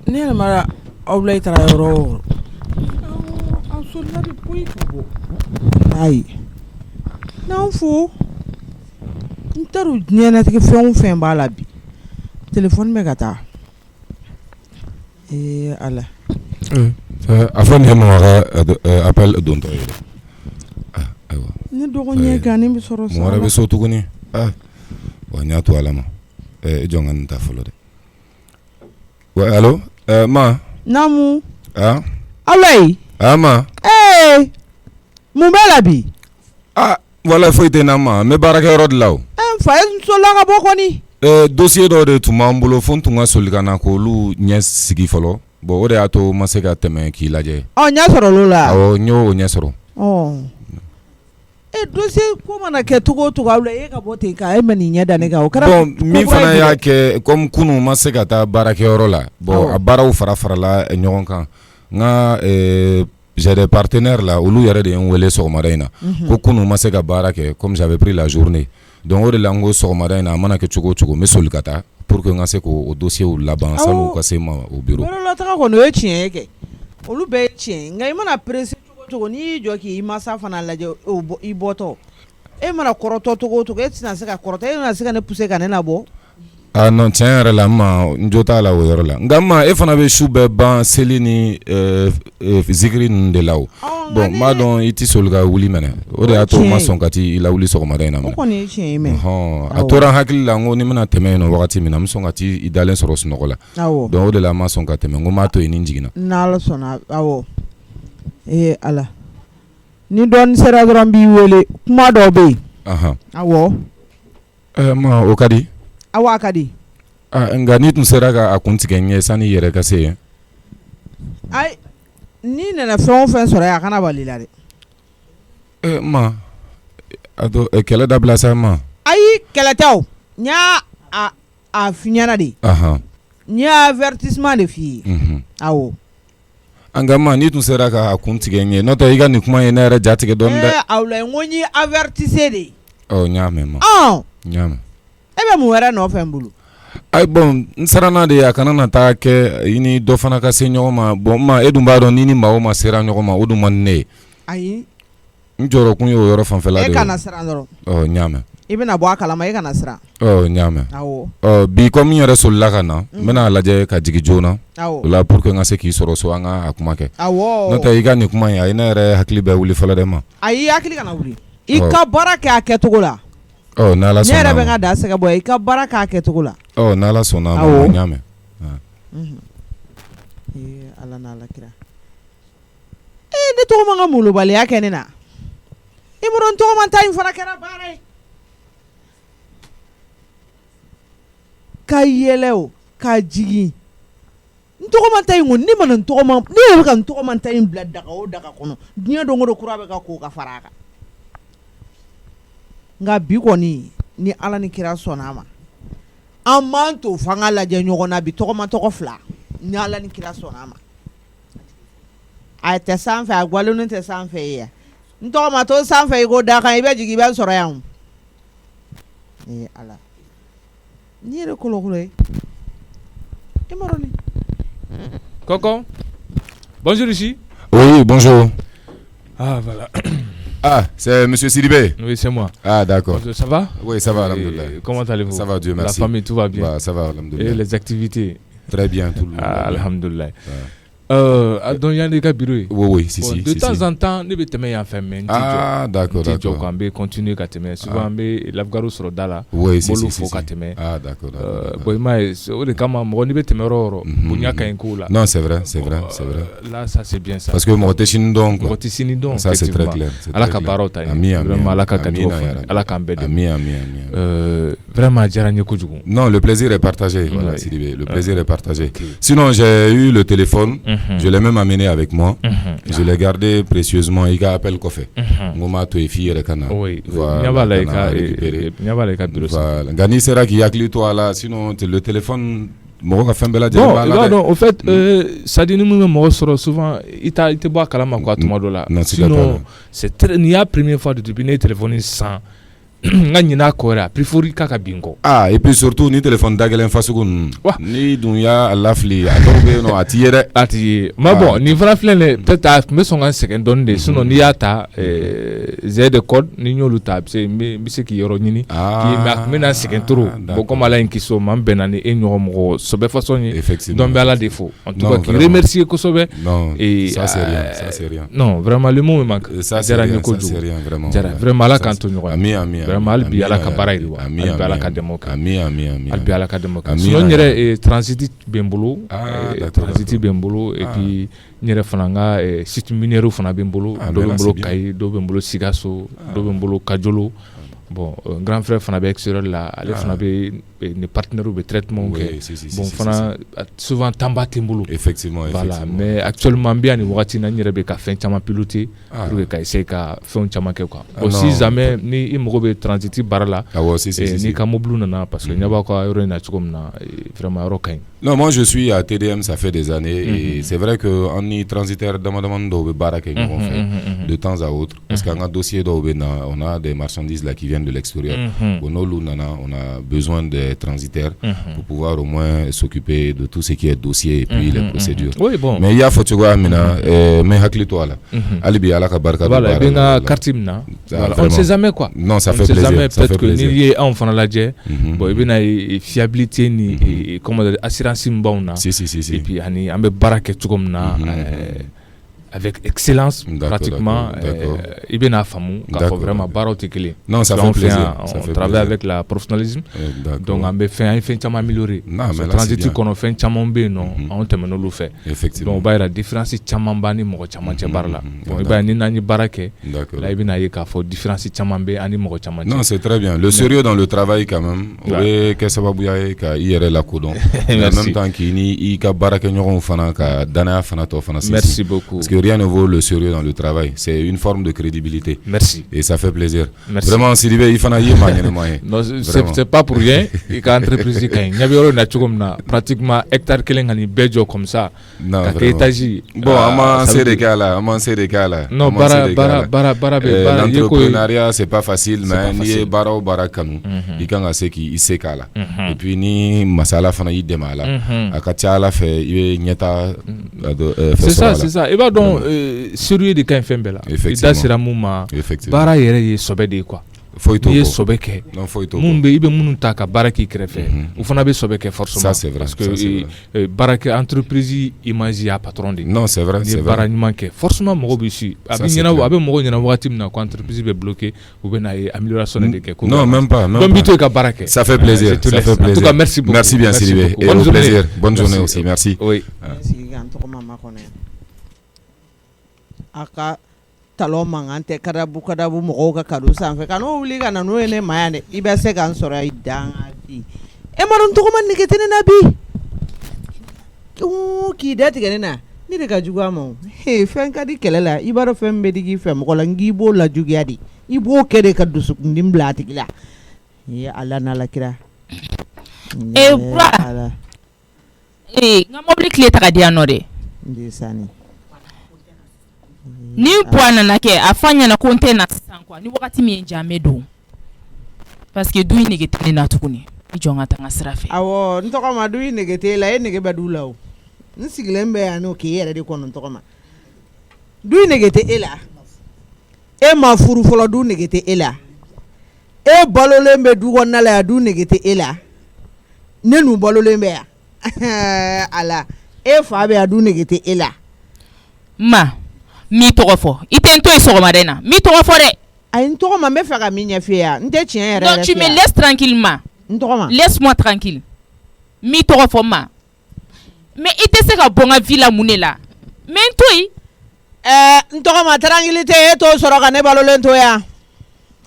Ne yɛrɛ ma Abulayi taara yɔrɔ o yɔrɔ. A sɔrɔla de foyi tɛ bɔ. Ayi. N'an fo n taara diɲɛlatigɛ fɛn o fɛn b'a la bi téléphone bɛ ka taa. Ala. A fɔ nin ye mama ka appel dontɔ ye dɛ. Ayiwa. Ne dɔgɔnin kan ne bɛ sɔrɔ sa. Mɔgɔ wɛrɛ bɛ so tuguni. Wa n y'a to Ala ma. I jɔn ka nin ta fɔlɔ dɛ. Ouais, allô? Ma. Namu. Ah? Abulayi. Ah, ma. Mun bɛ la bi? Voilà, foyi tɛ n na ma. N bɛ baarakɛyɔrɔ de la o. N fa ye sola ka bɔ kɔni. Dossier dɔ de tun b'an bolo fo n tun ka soli ka na k'olu ɲɛ sigi fɔlɔ. Bon, o de y'a to n ma se ka tɛmɛ k'i lajɛ. Ɲɛ sɔrɔ olu la? Awɔ, n y'o ɲɛ sɔrɔ. Dossier ko mana kɛ cogo o cogo Abulayi e ka bɔ ten ka e ma nin ɲɛ da ne kan o kɛra. Bon, min fana y'a kɛ comme kunun ma se ka taa baarakɛyɔrɔ la. Bon, a baaraw farala ɲɔgɔn kan. N ka j'ai des partenaires là olu yɛrɛ de ye n wele sɔgɔmada in na. Ko kunun ma se ka baara kɛ comme j'avais pris la journée. Donc o de la n ko sɔgɔmada in na a mana kɛ cogo o cogo n bɛ soli ka taa pour que n ka se k'o dossier laban sani u ka se ma au bureau. Yɔrɔlataga kɔni o ye tiɲɛ ye kɛ olu bɛɛ ye tiɲɛ nka i mana pressé cogo o cogo n'i y'i jɔ k'i masa fana lajɛ i bɔtɔ e mana kɔrɔtɔ cogo o cogo e tɛna se ka kɔrɔtɔ e tɛna se ka ne pousser ka ne labɔ. Non tiɲɛ yɛrɛ la n jo t'a la o yɔrɔ la nka ma e fana bɛ su bɛɛ ban seli ni zikiri ninnu de la o bon n b'a dɔn i tɛ soli ka wuli mɛnɛ o de y'a to n ma sɔn ka t'i lawuli sɔgɔmada in na mɛnɛ. O kɔni ye tiɲɛ ye mɛ. A tora n hakili la n ko ni n bɛna tɛmɛ yen nɔ wagati min na n bɛ sɔn ka t'i dalen sɔrɔ sunɔgɔ la donc o de la n ma sɔn ka tɛmɛ n ko n b'a to yen ni n jiginna. N'Ala sɔnna awɔ Ala ni dɔɔni sera dɔrɔn n b'i wele kuma dɔw bɛ yen. Awɔ. Ma o ka di. Awɔ a ka di. Nka n'i tun sera ka kun tigɛ n ye sani i yɛrɛ ka se yen. Ayi n'i nana fɛn o fɛn sɔrɔ yan a kana bali la dɛ. Ma kɛlɛ dabila sa ma. Ayi kɛlɛ tɛ o n y'a f'i ɲɛna de. N y'a avertissement de f'i ye. Awɔ. Nka ma n'i tun sera ka kun tigɛ n ye n'o tɛ i ka nin kuma ye ne yɛrɛ ja tigɛ dɔɔni dɛ. Awulayi n ko n y'i avertissé de. N y'a mɛn ma. N y'a mɛn. E bɛ mun wɛrɛ nɔfɛ n bolo. Ayi bon n siranna de a kana na taa kɛ i ni dɔ fana ka se ɲɔgɔn ma bon ma e dun b'a dɔn n'i ni maa o maa sera ɲɔgɔn ma o dun man di ne ye. Ayi. N jɔrɔ kun ye o yɔrɔ fanfɛla de ye. E kana siran dɔrɔn. N y'a mɛn. I bɛna bɔ a kalama e kana siran. N y'a mɛn. Awɔ. Bi comme n yɛrɛ solila ka na n bɛna lajɛ ka jigin joona. Awɔ. O la pour que n ka se k'i sɔrɔ so an ka a kuma kɛ. Awɔ. N'o tɛ i ka nin kuma in a ye ne yɛrɛ hakili bɛɛ wuli fɔlɔ dɛ ma. Ayi hakili kana wuli. I ka baara kɛ a kɛcogo la. N'Ala sɔnna. Ne yɛrɛ bɛ n ka da sɛgɛ bɔ i ka baara k'a kɛcogo la. N'Ala sɔnna ma n y'a mɛn. Ala n'Ala kira. Ne tɔgɔ man ka molobaliya kɛ ne na. I m'a dɔn n tɔgɔma ta in fana kɛra baara ye. Ka yɛlɛ o ka jigin n tɔgɔma ta in kɔni ne mana ne yɛrɛ bɛ ka n tɔgɔma ta in bila daga o daga kɔnɔ diɲɛ don o don kura bɛ ka ko ka fara a kan. Nka bi kɔni ni Ala ni kira sɔnna a ma an m'an to f'an ka lajɛ ɲɔgɔn na bi tɔgɔma tɔgɔ fila ni Ala ni kira sɔnna a ma a tɛ sanfɛ a gwalonin tɛ sanfɛ ye yan n tɔgɔma to sanfɛ i ko da kan i bɛ jigin i bɛ sɔrɔ yan Ala ni yɛrɛ kolokolo ye i m'a dɔn ni. Coco, bonjour ici. Oui, bonjour. Ah voilà. C'est monsieur Sidibé. Oui, c'est moi. D'accord. Ça va? Oui, ça va, alhamdoulilah. Comment allez-vous? Ça va, Dieu merci. La famille, tout va bien? Ça va, alhamdoulilah. Et les activités? Très bien, tout le monde. Alhamdoulilah. Donc, il y a des cas bureau. Oui, de temps en temps, nous avons fait un film. D'accord. On va continuer à te mettre. Souvent, l'Afgaro sur Dala. Oui, c'est d'accord. Non, c'est vrai. Là, ça, c'est bien ça. Parce que moi, je suis donc. Ça, c'est très clair. Vraiment, non, le plaisir est partagé. Voilà, Sidibé. Le plaisir est partagé. Sinon, j'ai eu le téléphone. Je l'ai même amené avec moi. Je l'ai gardé précieusement. Il a appelé Kofé. Oui. Voilà. Gani sera qui a clé toi là. Sinon, le téléphone mɔgɔ ka fɛn bɛɛ lajɛlen Bon, b'a la dɛ. au fait, ça dit nous mɔgɔ sɔrɔ souvent i tɛ bɔ a kalama quoi tuma dɔ la. Sinon c'est très n'i y'a première fois depuis ne ye téléphone san n ka ɲin'a kɔ yɛrɛ a préfère k'a ka bin kɔ. Ah et puis surtout ni téléphone da gɛlɛn fasugu ninnu ni dun y'a lafili a dɔw bɛ yen nɔ a ti ye dɛ. A ti ye mais bon nin fana filɛ nin ye peut-être a tun bɛ sɔn ka n sɛgɛn dɔɔnin de sinon n'i y'a ta j'ai des codes ni n y'olu ta n bɛ se k'i yɔrɔ ɲini mais a tun bɛ na n sɛgɛn trop bon comme Ala ye n kisi o ma n bɛnna ni e ɲɔgɔn mɔgɔ sɛbɛ façon ye donc n bɛ Ala de fo en tout cas k'i remercier kosɛbɛ. Non ça c'est rien. Non vraiment le mot me manque. Diyara n ye kojugu Diyara vraiment Ala k'an to ɲɔgɔn ye. Vraiment hali bi Ala ka baara yiriwa hali bi Ala ka dɛmɛ kɛ hali bi Ala ka dɛmɛ kɛ sinon n yɛrɛ transit bɛ n bolo transit bɛ n bolo et puis n yɛrɛ fana n ka site minière fana bɛ n bolo dɔw bɛ n bolo Kayi dɔw bɛ n bolo Sikaso dɔw bɛ n bolo Kajolo bon grand frère fana bɛ extérieur la ale fana bɛ ni partenaires bɛ traitement kɛ bon fana souvent temps tɛ n bolo voilà mais actuellement n bɛ yan nin wagati na n yɛrɛ bɛ ka fɛn caman piloter pour que ka essayer ka fɛnw caman kɛ quoi bon si jamais ni i mago bɛ transit baara la n'i ka mobile nana parce que ɲɛ b'a ka yɔrɔ in na cogo min na vraiment yɔrɔ ka ɲi. Non, moi je suis à TDM, ça fait des années et c'est vrai que on y transitaire dama do be bara ke on fait de temps à autre parce qu'en un dossier do be on a des marchandises là qui viennent de l'extérieur. On a besoin des transitaires pour pouvoir au moins s'occuper de tout ce qui est dossier et puis les procédures. Oui, bon. Mais il y a faut amina mais hakli to ala. Alibi ala ka barka voilà, bien kartimna. Voilà, on ne sait jamais quoi. Non, ça fait plaisir. Jamais peut-être que ni en fana lajɛ bon ibina fiabilité ni comment dire assurance mbauna et puis ani an bɛ baara kɛ cogo min na avec excellence pratiquement i bɛna faamu k'a fɔ vraiment baaraw tɛ kelen. Non, ça fait plaisir. On travaille avec la professionnalisme donc an bɛ fɛn an ye fɛn caman améliorer transit kɔnɔ fɛn caman bɛ yen nɔ anw tɛmɛna olu fɛ donc o b'a yira différence caman b'a ni mɔgɔ caman cɛ baara la bon i b'a ye ni n'an ye baara kɛ là i bɛna ye k'a fɔ différence caman bɛ an ni mɔgɔ caman cɛ. Non, c'est très bien. Le sérieux dans le travail quand même o bɛ kɛ sababuya ye ka i yɛrɛ lakodɔn en même temps k'i ni i ka baarakɛɲɔgɔnw fana ka danaya fana tɔ fana sinsin. Merci beaucoup. Rien ne vaut le sérieux dans le travail. C'est une forme de crédibilité. Merci. Et ça fait plaisir. Merci. Vraiment, Sidibé, il faut y aller. Non, c'est pas pour rien. Il y a une entreprise qui a pratiquement hectare kelengani bejo comme ça. Non, bon, c'est des cas là. Non, l'entrepreneuriat, c'est pas facile, mais ni bara bara kanu. Il kan ase ki isekala. Et puis ni masala fana yi demala. Akacha la fait il nyeta. C'est ça. Et bah donc sérieux de kan fɛn bɛɛ la. I da sera mun ma baara yɛrɛ ye sɔbɛ de ye quoi. N'i ye sɔbɛ kɛ mun bɛ i bɛ minnu ta ka baara k'i kɛrɛfɛ u fana bɛ sɔbɛ kɛ forcément. Ça c'est vrai. Parce que baara kɛ entreprise image y'a patron de. Non, c'est vrai. N'i ye baara ɲuman kɛ forcément mɔgɔw bɛ si a bɛ mɔgɔw ɲɛna wagati min na ko entreprise bɛ bloqué u bɛ na ye amélioration de kɛ. Non, même pas. Donc bi to i ka baara kɛ. Ça fait plaisir. En tout cas merci beaucoup. Merci bien Sidibé. Et au plaisir. Bonne journée aussi. Merci. Oui. Aka talon mangan tɛ kadabu mɔgɔw ka kado sanfɛ ka n'o wuli ka na n'o ye ne ma yan dɛ i bɛ se k'an sɔrɔ i dan bi e ma dɔn tɔgɔma nege tɛ ne na bi k'i da tigɛ ne na ne de ka jugu a ma o fɛn ka di kɛlɛ la i b'a dɔn fɛn bɛ digi fɛ mɔgɔ la n k'i b'o la juguya de i b'o kɛ de ka dusukundin bila a tigi la ala n'ala kira bura n ka mobili tile ta ka di yan nɔ dɛ ni poids nana kɛ a fa ɲɛna ko n tɛ na sisan quoi ni wagati min ye jan bɛ don parce que du in nege tɛ ne na tuguni i jɔ n ka taa n ka sira fɛ. Awɔ n tɔgɔ ma du in nege tɛ e la e nege bɛ du la o n sigilen bɛ yan n'o k'e yɛrɛ de kɔnɔ n tɔgɔ ma du in nege tɛ e la e ma furu fɔlɔ du nege tɛ e la e balolen bɛ du kɔnɔna la yan du nege tɛ e la ne n'u balolen bɛ yan ala e fa bɛ yan du nege tɛ e la. Ma mi tɔgɔ fɔ i tɛ n to yen sɔgɔmaden na mi tɔgɔ fɔ dɛ. Ayi n tɔgɔ ma n bɛ fɛ ka min ɲɛf'i ye yan n tɛ tiɲɛ yɛrɛ yɛrɛ f'i ye. Donc tu me laisses tranquille ma. N tɔgɔ ma. Laisse-moi tranquille. Mi tɔgɔ fɔ ma. Mais i tɛ se ka bɔ n ka vie la mun de la mais n to yen. N tɔgɔ ma tranquillité e t'o sɔrɔ ka ne balolen to yan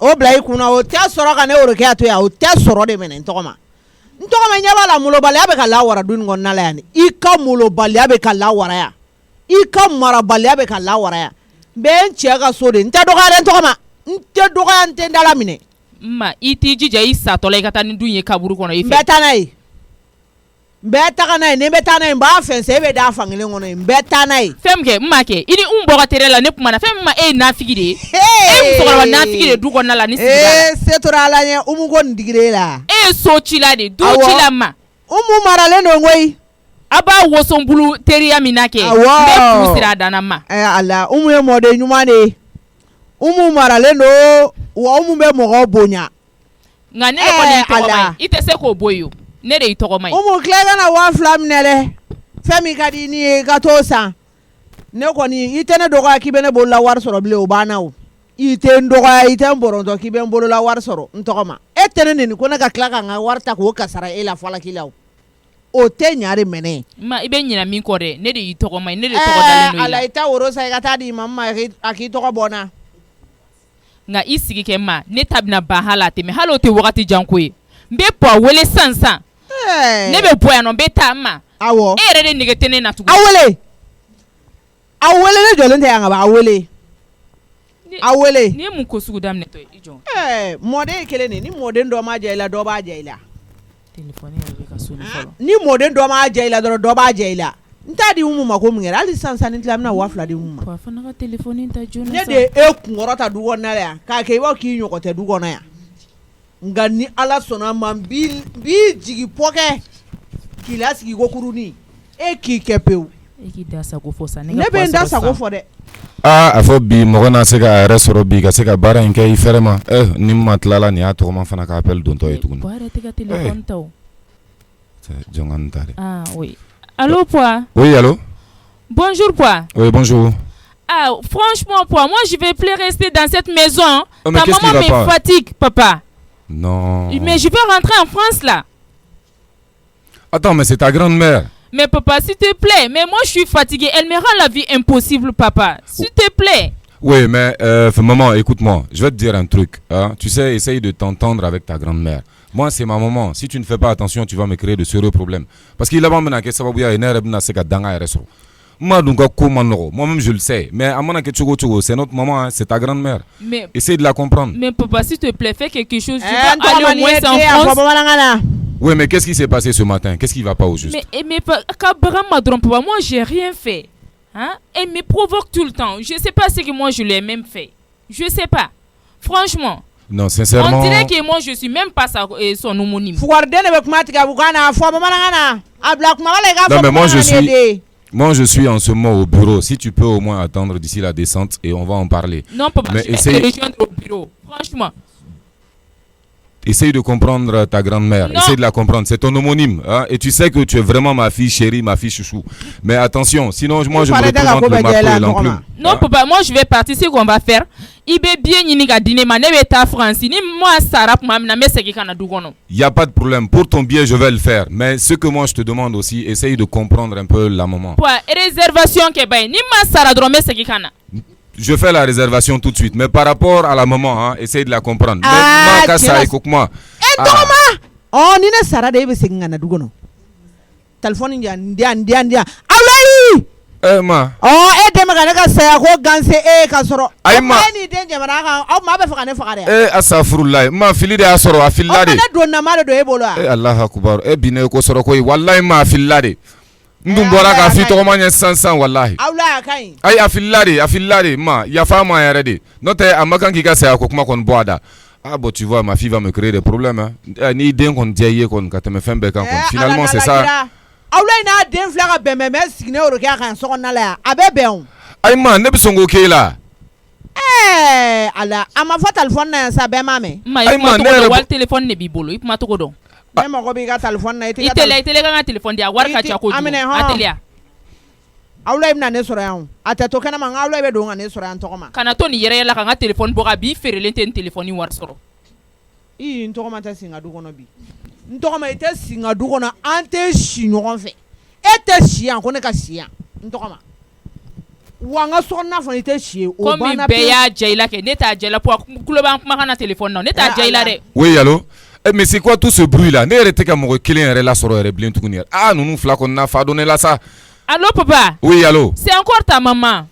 o bila i kunna o tɛ sɔrɔ ka ne worokeya to yan o tɛ sɔrɔ de minɛ n tɔgɔ ma ɲɛ b'a la molobaliya bɛ ka lawara du in kɔnɔna la yan i ka molobaliya bɛ ka lawara yan i ka marabaliya bɛ ka lawara yan n bɛ n cɛ ka so de n tɛ dɔgɔya dɛ n tɔgɔ ma n tɛ dɔgɔya n tɛ n dala minɛ. Ma i t'i jija i satɔla i ka taa ni du in ye kaburu kɔnɔ i fɛ. N bɛ taa n'a ye beta na ne beta na ba fen se be da fangile ngono beta na femke mmake ini umboga terela ne kuma na femma na figide so ko na figide du ko na la ni sigida se torala nya umugo ndigire la so chila de du chila ma marale no ngoi aba wosombulu teriya minake be pusira dana ma ala e mode nyumane marale no wo be mo bonya ngane ko ni to mai ite se ko boyo ne de to mai klega na wa flam nele femi kadi ni ka to sa ne ko ni ite ne doga kibene bolla war soro ble o banawo ite ndoga ite mboronto kiben bolola war soro ntokoma etene ni ko na ka klaga nga warta ko kasara ela fala kilaw o te nyaare mene ma ibe nyina min ko de ne de to mai ne de to daleno ila ala ita woro sa ga tadi mamma aki to bona nga isigi ke ma ne tabna bahala te me halo te wakati jankoe mbe po wele sansan ne be boya no beta ma awo ere de nigetene na tugu awele ne jolente anga ba awele ni mu ko sugu damne to ijo mode kele ni mode ndo ma jaila do ba jaila telefone e ka suni folo ni mode ndo ma jaila do ba jaila ntadi mako mungera ali sansan ntlam na wafla di umma kwa fana ka telefone nta jona ne de kungorota du wona ya ka ke wa ki nyokote du wona ya ngani ala sona man bi jigi poke kilasi ki gokuruni ki kepeu ki dasa go fosa ne be dasa go fo de a fo bi mo na se ka resoro bi ka se ka bara nke i ferma ni matlala ni ato man fana ka appel don to e tukun bare te ka telefone taw jongan tare oui. Allô, Poa? Oui, allô? Bonjour, Poa. Oui, bonjour. Ah, franchement, Poa, moi, je vais plus rester dans cette maison. Oh, ta maman me fatigue, papa. Non. Mais je vais rentrer en France, là. Attends, mais c'est ta grand-mère. Mais papa, s'il te plaît. Mais moi, je suis fatiguée. Elle me rend la vie impossible, papa. S'il te plaît. Oui, mais maman, écoute-moi. Je vais te dire un truc. Hein? Tu sais, essaye de t'entendre avec ta grand-mère. Moi, c'est ma maman. Si tu ne fais pas attention, tu vas me créer de sérieux problèmes. Parce qu'il a pas maintenant que ça va bien moi-même, je le sais. Mais à mon avis, c'est notre maman, c'est ta grand-mère. Essaye de la comprendre. Mais papa, s'il te plaît, fais quelque chose. Tu vas aller au moins en France. Oui, mais qu'est-ce qui s'est passé ce matin? Qu'est-ce qui ne va pas au juste? Mais papa, moi, j'ai rien fait. Hein? Elle me provoque tout le temps. Je ne sais pas ce que moi, je lui ai même fait. Je ne sais pas. Franchement. Non, sincèrement. On dirait que moi, je suis même pas son homonyme. Non, mais moi, je suis en ce moment au bureau. Si tu peux au moins attendre d'ici la descente et on va en parler. Non, papa, mais je vais te rejoindre au bureau. Franchement. Essaye de comprendre ta grand-mère. Essaye de la comprendre. C'est ton homonyme. Hein? Et tu sais que tu es vraiment ma fille chérie, ma fille chouchou. Mais attention, sinon moi je me représente le marteau et l'enclume. Non, papa, moi je vais partir. C'est ce qu'on va faire. Il est bien yiniga dîner, ma nebe ta France. Ni moi Sarah pour m'amener mais c'est qui kana dougono. Il y a pas de problème. Pour ton billet, je vais le faire. Mais ce que moi je te demande aussi, essaye de comprendre un peu la maman. Quoi, réservation que ben ni ma Sarah drôme c'est qui kana. Je fais la réservation tout de suite. Mais par rapport à la maman, hein, essaye de la comprendre. Moi, oh, ni ne Sarah de be singana dugono. Téléphone ndia. Alai! Ma. Oh, dema kana ka saya ko ganse ka soro. Ay ma. Ni denje mana ka o ma be fa kana fa kare. Asafurullah. Ma fili de asoro afillade. O na do na ma do e bolo. Allah akbar. Bine ko soro ko wallahi ma afillade. Ndum bora ka fi to manya sansan wallahi. Awla kai. Ay afillade ma ya fa ma ya rede. Note amakan ki ka saya ko kuma kon boada. Ah bon, tu vois, ma fille va me créer des problèmes. Hein. Ni idée qu'on dit qu'on me fait un bec. Finalement, c'est ça. Aïe, den flaga bembe signé au regard en son ala. Abe beon. Aïe man, ne besongo ke là. Ala, ama fa téléphone na sa be mame. Aïe man, ne wal téléphone ne bibolo, ip ma to godo. Ne mo ko bi ga téléphone na ite. Itele ga téléphone dia war ka cha ko. Atelia. Awla ibna ne soro yan atato kana man awla be do ngane soro yan to ma kana to ni yere la ka téléphone boga bi ferele ten téléphone war soro I nto ma ta singa du kono bi nto ma ite singa du kono ante shi nyon fe ete shi an ko ne ka shi an nto ma wanga so na fa ite shi o bana be ya jaila ke neta jaila po kulo ban kuma kana téléphone non neta jaila de. Oui, allô? Mais c'est quoi tout ce bruit là? Ne rete ka mo client re la soro re blin tukuni. Ah nous fla kon na fa donner là ça. Allô, papa? Oui, allô? C'est encore ta maman.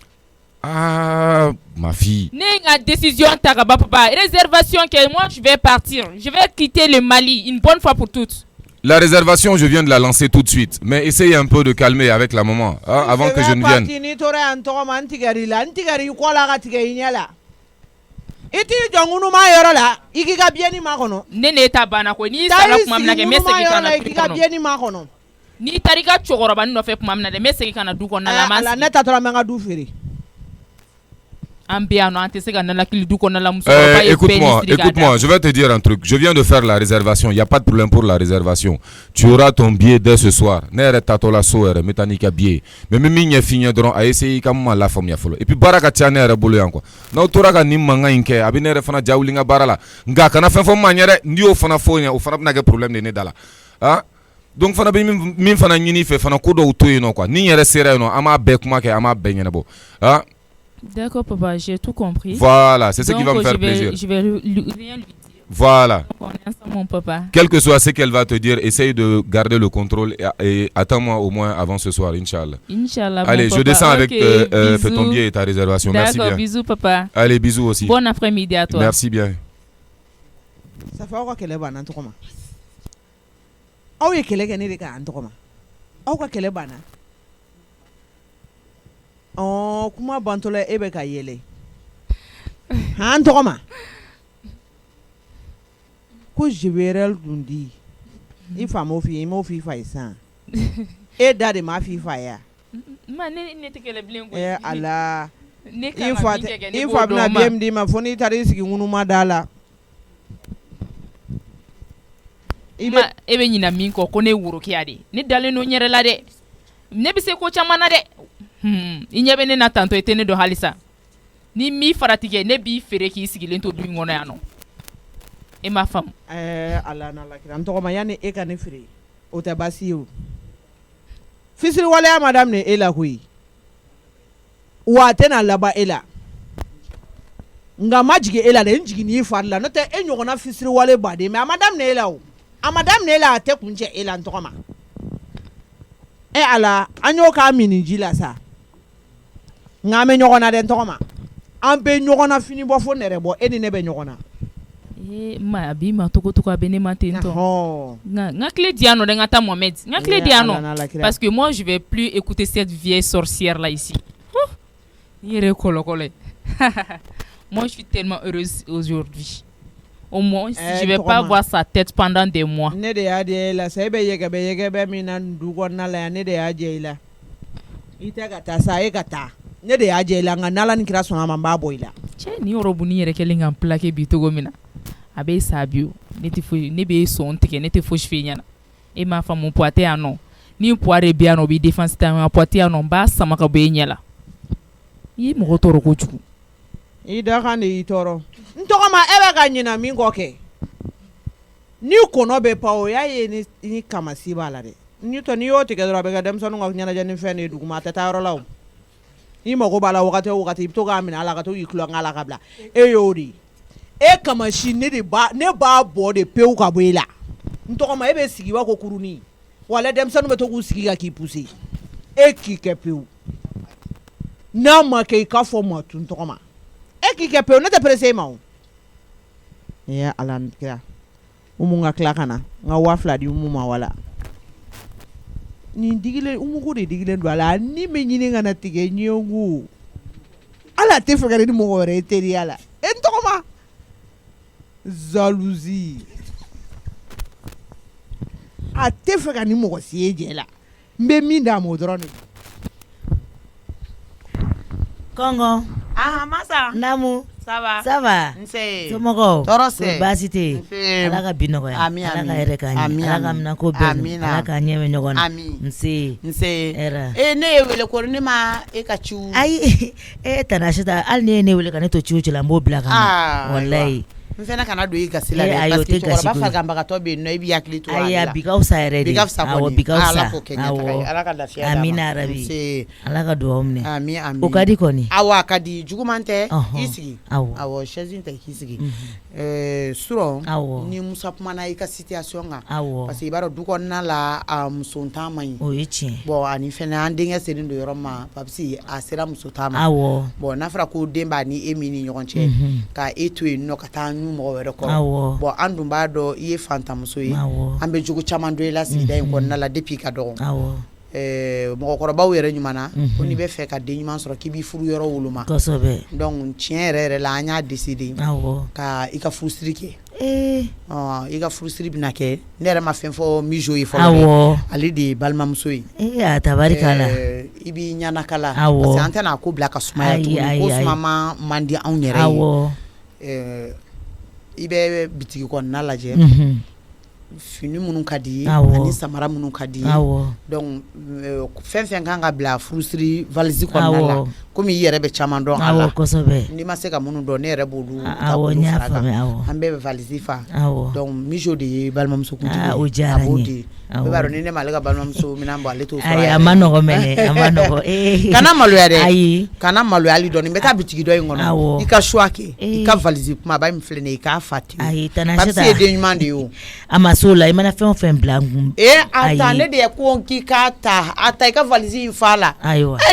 Ah, ma fille. N'est décision papa. Réservation que moi, je vais partir. Je vais quitter le Mali une bonne fois pour toutes. La réservation, je viens de la lancer tout de suite. Mais essayez un peu de calmer avec la maman avant que je ne vienne. Nene ta bana ko ni sala kuma mina ke mesegi kana ni tarika chokoroba no fe kuma mina de mesegi kana du ko na la mas ala neta tora menga du fere ambiano ante se kana la kili du ko na la muso écoute-moi, je vais te dire un truc. Je viens de faire la réservation, il y a pas de problème pour la réservation. Tu auras ton billet dès ce soir. Nere tatola soere metanika billet. Mais mimi nya finya dron a essayer comme la femme ya folo. Et puis baraka tiane re bolo yanko. Na utora ka nimma nga inke abinere fana jawlinga barala. Nga kana fefo manyere ndio fana fonya o fana na ge problème de ne dala. Ah donc fana be min fana nyini fe fana ko do utoyi no quoi. Ni yere sere no ama be kuma ke ama be nyene bo. Ah d'accord papa, j'ai tout compris. Voilà, c'est ce qui va me faire plaisir. Je vais rien lui dire. Voilà. On est ensemble, mon papa. Quel que soit ce qu'elle va te dire, essaye de garder le contrôle et attends-moi au moins avant ce soir, Inch'Allah. Inch'Allah. Allez, je descends avec ton billet et ta réservation. Merci bien. D'accord, bisous papa. Allez, bisous aussi. Bon après-midi à toi. Merci bien. Ça fait quoi qu'elle est bonne en tout cas. Oh, il est qu'elle est en tout cas. Oh, quoi qu'elle est bonne. Oh, kuma bantola ebe ka yele. Han togoma. Ko jiberel dundi. Ifa mo fi fa isan. E dade ma fi fa ya. Ma ne te kele blen ko. Ala. Ifa na BMD ma foni tari sigi ngunu ma dala. Ima ebe nyina min ko ne wuro ki ade. Ni dale no nyere la de. Ne bi se ko chamana de. Inyebe ne na tanto etene do halisa ni mi faratike ne bi fere ki sigilen to duin ngona yano e ma fam ala na la kiram to ma yani e ka ne fere o ta basiyo fisiri wale ya madam ne ela hui wa tena laba ela nga majige ela de njigi ni farla no te enyo na fisiri wale bade me madam ne ela o amadam ne ela te kunje ela ntoma ala anyo ka mini jila sa ngame nyogona den tokoma ambe nyogona fini bo fo nere bo eni ne be nyogona ma abi ma toko abene ma tento nga clé diano de ngata Mohamed nga clé diano parce que moi je vais plus écouter cette vieille sorcière là ici yere kolokole moi je suis tellement heureuse aujourd'hui au moins je vais pas voir sa tête pendant des mois ne de ade la sebe yege be minan du gonna la ne de ade la ita gata sa e gata ne de ade la ngana ni kira sona mamba boila che ni orobu ni yere kele ngam plaqué bi togo mina abe sabio ne te fo ne be so nteke ne te fo shfenya na e ma fa mon poate anon ni poare bi anon bi défense ta ma poate anon ba sama ka be nyala yi mo toro ko chuku ida kan ni toro ntokoma ebe ka nyina min ko ke ni kono be pa o ya ye ni kama si bala de ni to ni yo te ke dro be ga dem sonu ngok nyana jani fene du ma ta taro law ni mo ko bala wakati to ga min ala ka to yiklo ngala kabla e yori e kama shi ne de ba ne ba bo de peu ka boila ntokoma ebe sigi wa ko kuruni wala dem sonu be to ku sigi ga ki pousse e ki ke peu na ma ke ka fo ma tun ntokoma e ki ke peu ne te presse ma ya alan kya umunga klakana nga wafla di umuma wala ni digile umugo de digile ndwala ni me nyine nga na tige nyongu ala te fagare ni mo gore teri ala entoma jalousie a te fagare ni mo sieje la mbe minda mo drone Congo masa namu ça va nse tomogo torose basite alaka binogo ya alaka ereka ni alaka mna ko be alaka nyewe nyogona nse era ne wele ko ni ma e ka chu ai tanashita al ne wele ka ne to chu la mbo blaka wallahi mfena kana do yi gasila de parce que to ba fa gamba ka to be no ibi yakli to ala bikaw sa rede awo bikaw sa awo alaka da fiya amina rabi alaka do omne amin okadi koni awa kadi jugumante isigi awo shezin ta isigi suro ni musa pumana yi ka situation nga parce que ibaro du konna la musonta mai o yichi bo ani fena andinga sedin do yoroma papsi asira musota ma awo bo nafra ko demba ni emini nyokonche ka etu no kata ɲu mɔgɔ wɛrɛ kɔrɔ bon an dun b'a dɔn i ye fantamuso ye an bɛ jogo caman dɔn i la sigida in kɔnɔna la depuis ka dɔgɔ mɔgɔkɔrɔbaw yɛrɛ ɲuman na ko n'i bɛ fɛ ka den ɲuman sɔrɔ k'i b'i furu yɔrɔ woloma donc tiɲɛ yɛrɛ la an y'a décider ka i ka furusiri kɛ i ka furusiri bɛna kɛ ne yɛrɛ ma fɛn fɔ mijo ye fɔlɔ ale de ye balimamuso ye tabarikala i b'i ɲanakala parce que an tɛna ko bila ka sumaya tuguni ko suma man di anw yɛrɛ ye i bɛ bitigi kɔnɔna lajɛ fini minnu ka di ani samara minnu ka di donc fɛn fɛn kan ka bila furusiri valise kɔnɔna la komi i yɛrɛ bɛ caman dɔn a la n'i ma se ka minnu dɔn ne yɛrɛ b'olu ta k'olu fara kan an bɛɛ bɛ valise fa donc mijo de ye balimamuso kuntigi ye a b'o di bɛɛ b'a dɔn ni ne m'ale ka balimamuso minɛn bɔ ale t'o sɔrɔ a ma nɔgɔ mɛnɛ a ma nɔgɔ kana maloya dɛ kana maloya hali dɔɔni n bɛ taa bitigi dɔ in kɔnɔ i ka choix kɛ i ka valise kumaba min filɛ nin ye i k'a fa ten parce que ye den ɲuman de ye o a ma s'o la i mana fɛn o fɛn bila n kun a ta ne de ye ko k'i k'a ta a ta i ka valise in fa la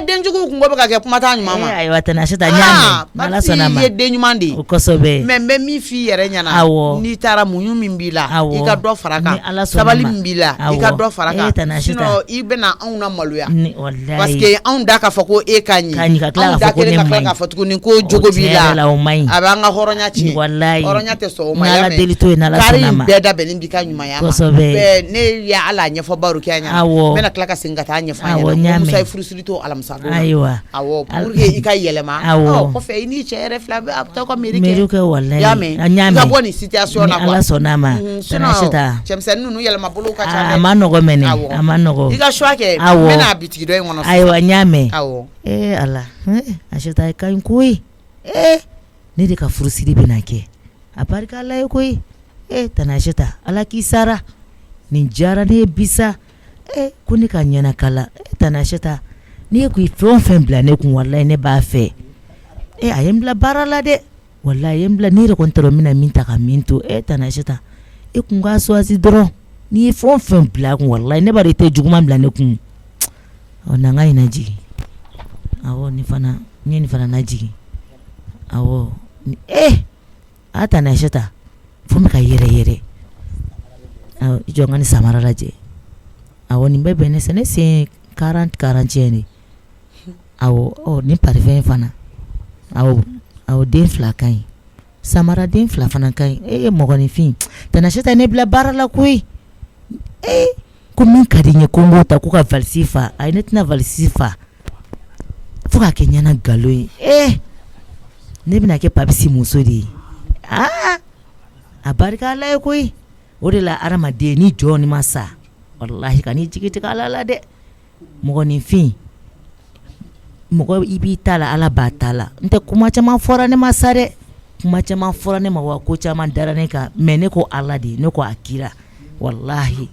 denjugu kungo bɛ ka kɛ kuma t'a ɲuman ma ayiwa Tanasita ɲa mɛn ala sɔnna ma i ye den ɲuman de ye kosɛbɛ mais n bɛ min f'i yɛrɛ ɲɛna n'i taara muɲu min b'i la i ka dɔ fara kan sabali min b'i la i ka dɔ fara kan sinon i bɛna anw na maloya parce que anw da k'a fɔ ko e ka ɲi anw da kelen ka tila k'a fɔ tuguni ko jogo b'i la a b'an ka hɔrɔnya tiɲɛ hɔrɔnya tɛ sɔn o ma y'a mɛn kari in bɛɛ dabɛnnen b'i ka ɲumanya ma ne y' ala ɲɛfɔ baro kɛ ɲɛna n bɛna tila ka segin ka taa ɲɛfɔ a ɲɛna musa ye furusiri to alamisa don awɔ pour que i ka yɛlɛma kɔfɛ i n'i cɛ yɛrɛ fila a bɛ taa ka miiri kɛ y'a mɛn i ka bɔ nin situation na ala sɔnna ma Tanasita cɛmisɛnnin ninnu yɛlɛma bolo ka ca dɛ a ma nɔgɔ mɛnɛ a ma nɔgɔ i ka choix kɛ n bɛna bitigi dɔ in kɔnɔ ayiwa n y'a mɛn ala Asita ka ɲi koyi ne de ka furusiri bɛna kɛ a barika ala ye koyi Tanasita ala k'i sara nin diyara ne ye bisa ko ne ka ɲɛnakala Tanasita n'i ye ko i fɛn o fɛn bila ne kun walayi ne b'a fɛ a ye n bila baara la dɛ walayi a ye n bila ne yɛrɛ kɔni t'a dɔn n bɛna min ta ka min to Tanasita e kun k'a choisi dɔrɔn n'i ye fɛn o fɛn bila a kun walayi ne b'a dɔn i tɛ juguman bila ne kun na n ka ɲina jigin awɔ n ye nin fana najigin awɔ a Tanasita fo n bɛ ka yɛrɛ i jɔ n ka nin samara lajɛ awɔ nin bɛɛ bɛn ne sen 40 de awɔ nin parfum fana awɔ den 2 ka ɲi samara den 2 fana ka ɲi mɔgɔninfin Tanasita ne bila baara la koyi ko min ka di n ye ko n k'o ta ko ka valise fa ayi ne tɛna valise fa fo ka kɛ ɲɛna nkalon ye ne bɛna kɛ papisi muso de ye a barika ala ye koyi o de la adamaden ni jɔ ni ma sa walahi ka n'i jigi tigɛ ala la dɛ mɔgɔninfin mɔgɔ i b'i ta la ala b'a ta la n tɛ kuma caman fɔra ne ma sa dɛ kuma caman fɔra ne ma wa ko caman dara ne kan mais ne ko ala de ne ko a kira walahi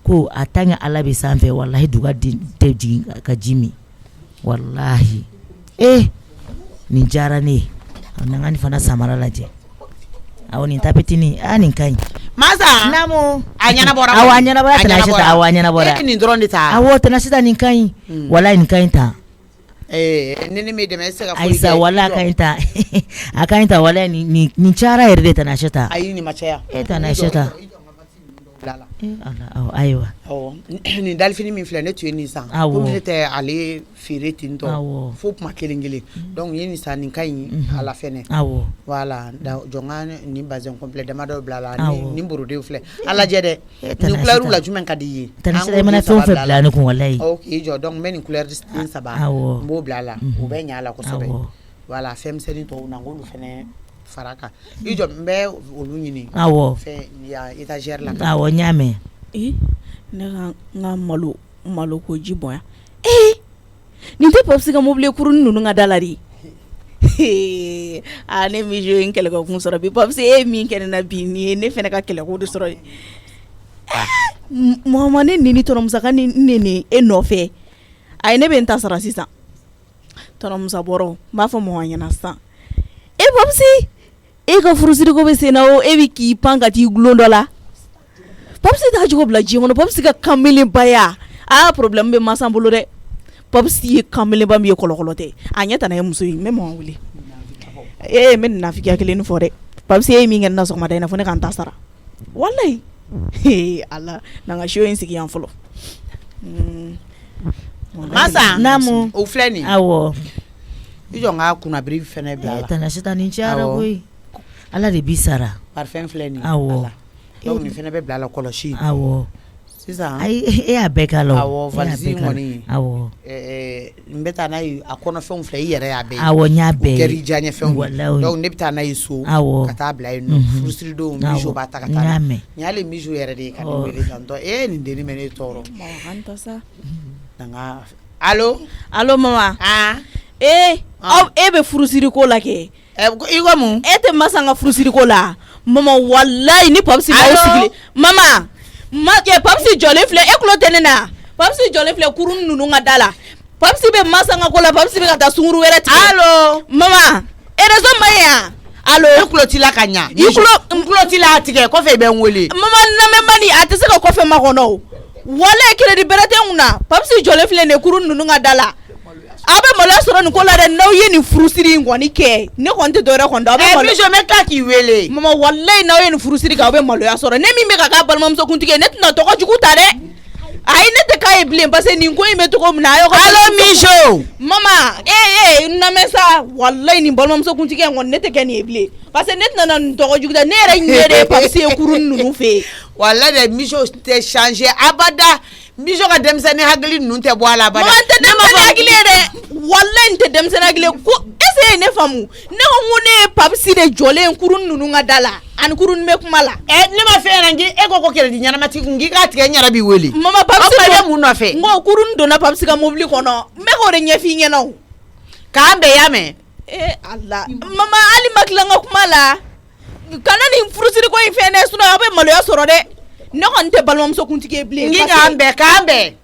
ko a tant que ala bɛ sanfɛ walahi duga tɛ jigin ka ji min walahi nin diyara ne ye na n ka nin fana samara lajɛ awɔ nin tapetinin nin ka ɲi masa namu a ɲɛnabɔra awɔ a ɲɛnabɔra Tanasita awɔ a ɲɛnabɔra nin dɔrɔn de ta awɔ Tanasita nin ka ɲi walayi nin ka ɲi ta ni ne m'e dɛmɛ e tɛ se ka foyi kɛ ayisa walayi a ka ɲi ta a ka ɲi ta walayi nin cayara yɛrɛ de Tanasita ayi nin ma caya Tanasita ayiwa nin dalifini min filɛ ne tun ye nin san komi ne tɛ ale feere ten tɔ fo kuma kelen donc n ye nin san nin ka ɲi ala fɛnɛ voilà jɔn ka nin bazin complet dama dɔ bila la nin boroden filɛ a lajɛ dɛ nin couleur la jumɛn ka di i ye Tanasita i mana fɛn o fɛn bila ne kun walayi ok jɔ donc n bɛ nin couleur den 3 n b'o bila a la o bɛ ɲɛ a la kosɛbɛ voilà fɛn misɛnnin tɔw na n k'olu fɛnɛ fara kan i jɔ n bɛ olu ɲini fɛn étagère la awɔ n y'a mɛn ne ka n ka malo ko ji bonya nin tɛ Papsi ka mobile kurunin ninnu ka da la de ne mijo ye n kɛlɛkɛ kun sɔrɔ bi Papsi e ye min kɛ ne na bi nin ye ne fɛnɛ ka kɛlɛko de sɔrɔ Muhamad ne nini tɔnɔmusa ka ne ni e nɔfɛ a ye ne bɛ n ta sara sisan tɔnɔmusa bɔrɔ n b'a fɔ mɔgɔ ɲɛna sisan Papsi e ka furusiriko bɛ sen na o e bɛ k'i pan ka t'i gulon dɔ la Papsi t'a jogo bila diɲɛ kɔnɔ Papsi ka kanmelenba ya problème bɛ mansa bolo dɛ Papsi ye kanmelenba min ye kɔlɔkɔlɔ tɛ a ɲɛ tana ye muso ye n bɛ mɔgɔ wele n bɛ nafigiya kelen fɔ dɛ papsi ye min kɛ na sɔgɔmada in na fo ne ka n ta sara wallahi ala na ka show in sigi yan fɔlɔ masa namu o filɛ nin awɔ i jɔ n ka kunnabiri fɛnɛ bila la tana sita nin cayara koyi ala de b'i sara parfum filɛ nin awɔ donc nin fɛnɛ bɛ bila la kɔlɔsi awɔ sisan ayi e y'a bɛɛ k'a la awɔ valise kɔni awɔ n bɛ taa n'a ye a kɔnɔfɛnw filɛ i yɛrɛ y'a bɛɛ ye awɔ n y'a bɛɛ ye o kɛra i diyaɲɛ fɛnw ye wallahi donc ne bɛ taa n'a ye so awɔ ka taa bila yen nɔ furusiri don mijo b'a ta ka taa n y'a mɛn n y'ale mijo yɛrɛ de ye ka ne wele tantɔ nin dennin bɛ ne tɔɔrɔ allo mama aw e bɛ furusiri ko la kɛ i ko mun e tɛ masa n ka furusiri ko la mama wallahi ni papsi b'aw sigilen mama papsi jɔlen filɛ e tulo tɛ ne na papsi jɔlen filɛ kurun ninnu ka da la papsi bɛ masa n ka ko la papsi bɛ ka taa sunkuru wɛrɛ tigɛ allo mama réseau ma ɲi yan allo e tulo t'i la ka ɲa n tulo t'i la a tigɛ kɔfɛ i bɛ n wele mama lamɛnbali a tɛ se ka kɔfɛ makɔnɔ o wallahi crédit bɛrɛ tɛ n kun na papsi jɔlen filɛ nin kurun ninnu ka da la aw bɛ maloya sɔrɔ nin ko la dɛ n'aw ye nin furusiri in kɔni kɛ ne kɔni tɛ dɔwɛrɛ kɔni dɔn aw bɛ maloya biso mɛ taa k'i wele mama wallahi n'aw ye nin furusiri kɛ aw bɛ maloya sɔrɔ ne min bɛ ka k'a balimamuso kuntigi ye ne tɛna tɔgɔ jugu ta dɛ ayi ne tɛ k'a ye bilen parce que nin ko in bɛ cogo min na a y'aw ka allo miso mama n lamɛn sa wallahi nin balimamuso kuntigi in kɔni ne tɛ kɛ nin ye bilen parce que ne tɛna na nin tɔgɔ jugu ta ne yɛrɛ ɲɛ de ye papisi ye kurun ninnu fɛ yen wallahi dɛ miso tɛ changer abada miso ka denmisɛnnin hakili ninnu tɛ bɔ a la abada mama n tɛ denmisɛnnin hakili ye dɛ wallahi n tɛ denmisɛnnin hakili ye ko est-ce que ne faamu ne ko n ko ne ye papisi de jɔlen kurun ninnu ka da la ani kurun bɛ kuma la ne ma fɛn ɲɛna e ko crédit ɲɛnamatigi n k'i k'a tigɛ n yɛrɛ b'i wele mama papisi bɛ mun nɔfɛ n ko kurun donna papisi ka mobili kɔnɔ n bɛ k'o de ɲɛf'i ɲɛna o k'an bɛɛ y'a mɛn ala mama hali ma tila n ka kuma la kana nin furusiri ko in fɛn dɛ sinon aw bɛ maloya sɔrɔ dɛ ne kɔni tɛ balimamuso kuntigi ye bilen n k'i k'an bɛɛ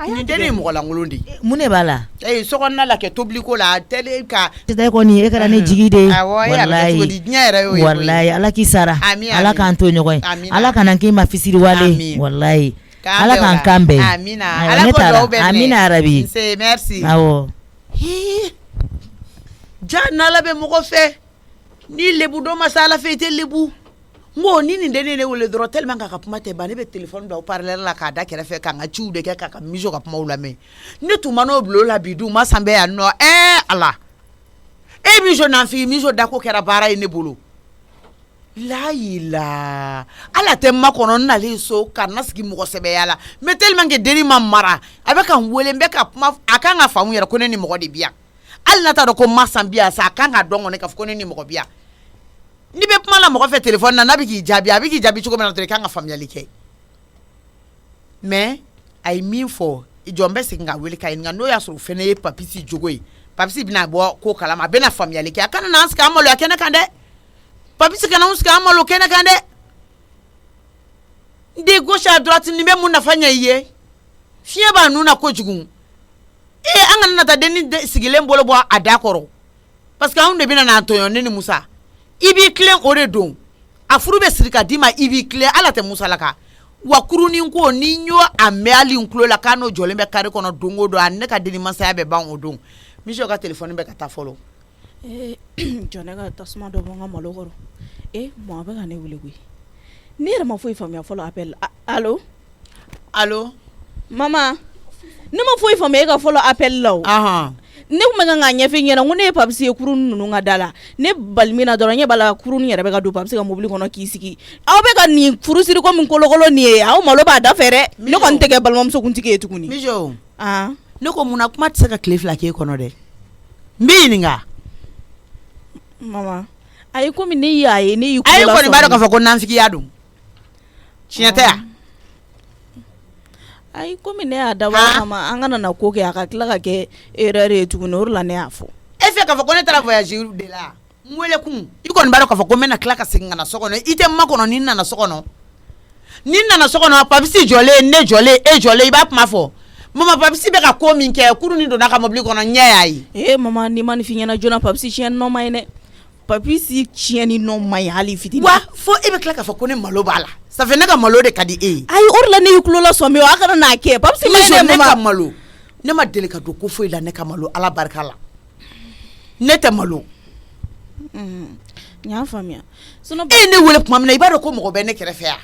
nin den ye mɔgɔ lankolon de ye mun de b'a la sokɔnɔna la kɛ tobiliko la télé ka sisan kɔni e kɛra ne jigi de ye wallahi diɲɛ yɛrɛ y'o ye wallahi ala k'i sara ala k'an to ɲɔgɔn ye ala kana k'i ma fisiri wale wallahi ala k'an kan bɛn amina ala ko dɔw bɛ amina arabi merci awɔ ja n'ala bɛ mɔgɔ fɛ ni lebu dɔ ma se ala fɛ i tɛ lebu n ko ni nin den ne wele dɔrɔn tellement ka kuma tɛ ban ne bɛ téléphone bila o parleur la k'a da kɛrɛfɛ ka n ka ciw de kɛ k'a ka miso ka kumaw lamɛn ne tun ma n'o bila o la bi dun ma san bɛɛ yan nɔ ala e miso nanfin miso dako kɛra baara ye ne bolo layila ala tɛ ma kɔnɔ n nalen so ka na sigi mɔgɔ sɛbɛya la mais tellement que denni ma mara a bɛ ka n wele n bɛ ka kuma a kan ka faamu yɛrɛ ko ne ni mɔgɔ de bi yan hali n'a t'a dɔn ko ma san bi yan sa a kan ka dɔn kɔni k'a fɔ ko ne ni mɔgɔ bi yan ni bɛ kuma la mɔgɔ fɛ téléphone na n'a bɛ k'i jaabi a bɛ k'i jaabi cogo min na dɔrɔn i kan ka faamuyali kɛ mais a ye min fɔ jɔn bɛ segin ka wele k'a ɲininka n'o y'a sɔrɔ o fana ye papisi jogo ye papisi bɛna bɔ ko kalama a bɛna faamuyali kɛ a kana n'an sigi an maloya kɛnɛ kan dɛ papisi kana anw sigi an malo kɛnɛ kan dɛ n de gauche à droite nin bɛ mun nafa ɲɛ i ye fiɲɛ b'a nun na kojugu an kana na taa denni sigilen bolo bɔ a da kɔrɔ parce que anw de bɛna n'an tɔɲɔ ne ni Musa i b'i tilen o de don a furu bɛ siri ka d'i ma i b'i tilen ala tɛ Musa la ka wa kurunin ko ni n y'o a mɛn hali n tulo la k'a n'o jɔlen bɛ kari kɔnɔ don o don a ne ka denni masaya bɛ ban o don misiw ka téléphone bɛ ka taa fɔlɔ jɔ ne ka tasuma dɔ bɔ n ka malo kɔrɔ mɔgɔ bɛ ka ne wele koyi ne yɛrɛ ma foyi faamuya fɔlɔ appel allo mama ne ma foyi faamuya e ka fɔlɔ appel la o ne kun bɛ ka ɲɛfɛ ɲɛna ko ne ye papisi ye kurun ninnu ka da la ne balimina dɔrɔn ɲɛ b'a la kurun yɛrɛ bɛ ka don papisi ka mobili kɔnɔ k'i sigi aw bɛ ka nin furusiri ko min kolokolo nin ye aw malo b'a da fɛ dɛ ne kɔni tɛ kɛ balimamuso kuntigi ye tuguni mijo ne ko mun na kuma tɛ se ka tile fila k'e kɔnɔ dɛ n b'i ɲininka mama ayi komi ne y'a ye ne y'i kulo la sɔrɔ ayi kɔni b'a dɔn k'a fɔ ko nanfigiya don tiɲɛ tɛ yan ayi komi ne y'a dabɔ kama an kana na ko kɛ a ka tila ka kɛ erreur ye tuguni o de la ne y'a fɔ e fɛ k'a fɔ ko ne taara voyage de la n wele kun i kɔni b'a dɔn k'a fɔ ko n bɛna tila ka segin ka na so kɔnɔ i tɛ ma kɔnɔ ni n nana so kɔnɔ ni n nana so kɔnɔ papisi jɔlen ne jɔlen e jɔlen i b'a kuma fɔ mama papisi bɛ ka ko min kɛ kurun ni donna ka mobili kɔnɔ ɲɛ y'a ye mama ni ma nin f'i ɲɛna joona papisi tiɲɛni nɔ ma ye dɛ papisi tiɲɛni nɔ ma ye hali fitinin wa fo e bɛ tila k'a fɔ ko ne malo b'a la ça fait ne ka malo de ka di e ye ayi o de la ne y'i kulo la sɔmi o a kana n'a kɛ papisi ma ye ne ka malo ne ma deli ka don ko foyi la ne ka malo ala barika la ne tɛ malo Y'a faamuya e ne wele tuma min na i b'a dɔn ko mɔgɔ bɛ ne kɛrɛfɛ yan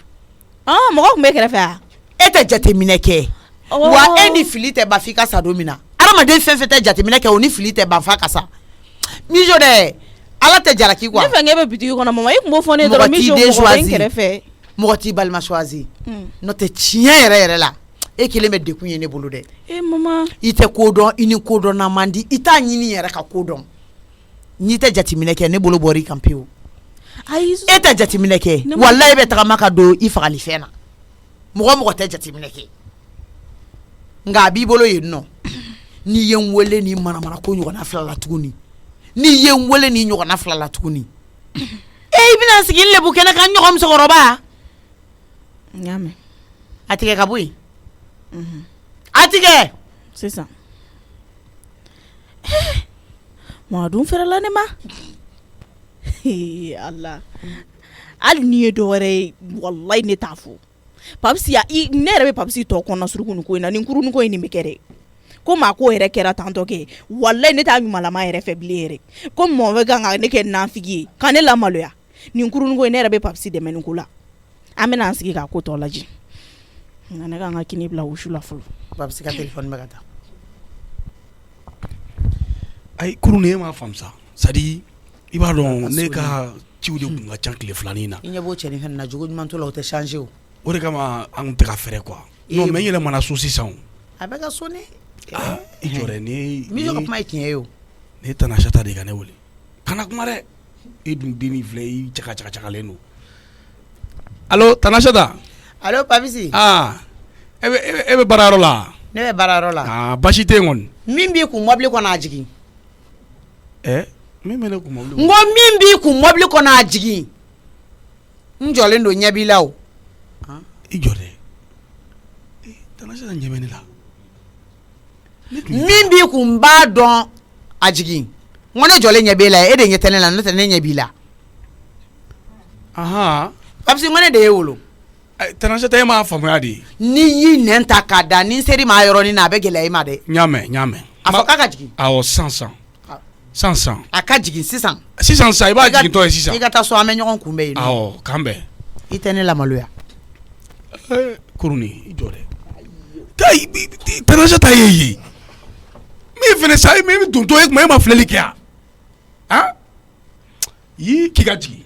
mɔgɔ tun bɛ kɛrɛfɛ yan e tɛ jateminɛ kɛ wa e ni fili tɛ ban f'i ka sa don min na adamaden fɛn fɛn tɛ jateminɛ kɛ o ni fili tɛ ban f'a ka sa mijo dɛ ala tɛ jalaki quoi ne fɛ k'e bɛ bitigi kɔnɔ mama i tun b'o fɔ ne dɔrɔn mijo mɔgɔ bɛ n kɛrɛfɛ mɔgɔ t'i balima choisi n'o tɛ tiɲɛ yɛrɛ yɛrɛ la e kelen bɛ dekun ye ne bolo dɛ mama i tɛ ko dɔn i ni ko dɔn na man di i t'a ɲini yɛrɛ ka ko dɔn n'i tɛ jateminɛ kɛ ne bolo bɔra i kan pewu e tɛ jateminɛ kɛ walahi e bɛ tagama ka don i fagali fɛn na mɔgɔ tɛ jateminɛ kɛ nka a b'i bolo yen nɔ n'i ye n wele ni manamana ko ɲɔgɔnna fila la tuguni n'i ye n wele ni ɲɔgɔnna fila la tuguni i bɛna sigi lebu kɛnɛ kan ɲɔgɔn musokɔrɔba y'a mɛn a tigɛ ka bɔ yen a tigɛ sisan mɔgɔ dun fɛrɛla ne ma ala hali n'i ye dɔwɛrɛ ye walayi ne t'a fɔ papisi ne yɛrɛ bɛ papisi tɔ kɔnɔ suruku nin ko in na nin kuruni ko in nin bɛ kɛ dɛ ko maa ko yɛrɛ kɛra tantɔ kɛ walayi ne t'a ɲumanlama yɛrɛ fɛ bilen yɛrɛ ko mɔgɔ bɛ kan ka ne kɛ nafigi ye ka ne lamaloya nin kuruni ko in ne yɛrɛ bɛ papisi dɛmɛ nin ko la an bɛna an sigi k'a ko tɔ lajɛ nka ne kan ka kini bila wusu la fɔlɔ papisi ka telefɔni bɛ ka taa ayi kuruni e m'a faamu sa sadi i b'a dɔn ne ka ciw de tun ka ca tile filanin na i ɲɛ b'o cɛnin fɛn na jogo ɲuman t'o la o tɛ changer o o de kama an tun tɛ ka fɛrɛ quoi non mais n yɛlɛmana so sisan a bɛ ka so ne i jɔ dɛ ne min ka kuma ye tiɲɛ ye o ne tana sata de ka ne wele kana kuma dɛ e dun den min filɛ i cagacagalen don allo tana sata allo papisi e bɛ baarayɔrɔ la ne bɛ baarayɔrɔ la basi tɛ yen kɔni min b'i kun mɔbili kɔnɔ a jigin min bɛ ne kun mɔbili n ko min b'i kun mɔbili kɔnɔ a jigin n jɔlen don ɲɛ b'i la o i jɔ dɛ tana sata ɲɛ bɛ ne la min b'i kun b'a dɔn a jigin n ko ne jɔlen ɲɛ b'e la e de ɲɛ tɛ ne la n'o tɛ ne ɲɛ b'i la papisi n ko ne de y'e wolo tana sata e m'a faamuya de n'i y'i nɛn ta k'a da ni n seri maa yɔrɔnin na a bɛ gɛlɛya i ma dɛ n y'a mɛn a fɔ k'a ka jigin awɔ sisan a ka jigin sisan sa i b'a jigintɔ ye sisan i ka taa so an bɛ ɲɔgɔn kunbɛn yen awɔ k'an bɛn i tɛ ne lamaloya kuruni i jɔ dɛ tana sata ye ye min fɛnɛ sa min bɛ don to e kuma e ma filɛli kɛ yan k'i ka jigin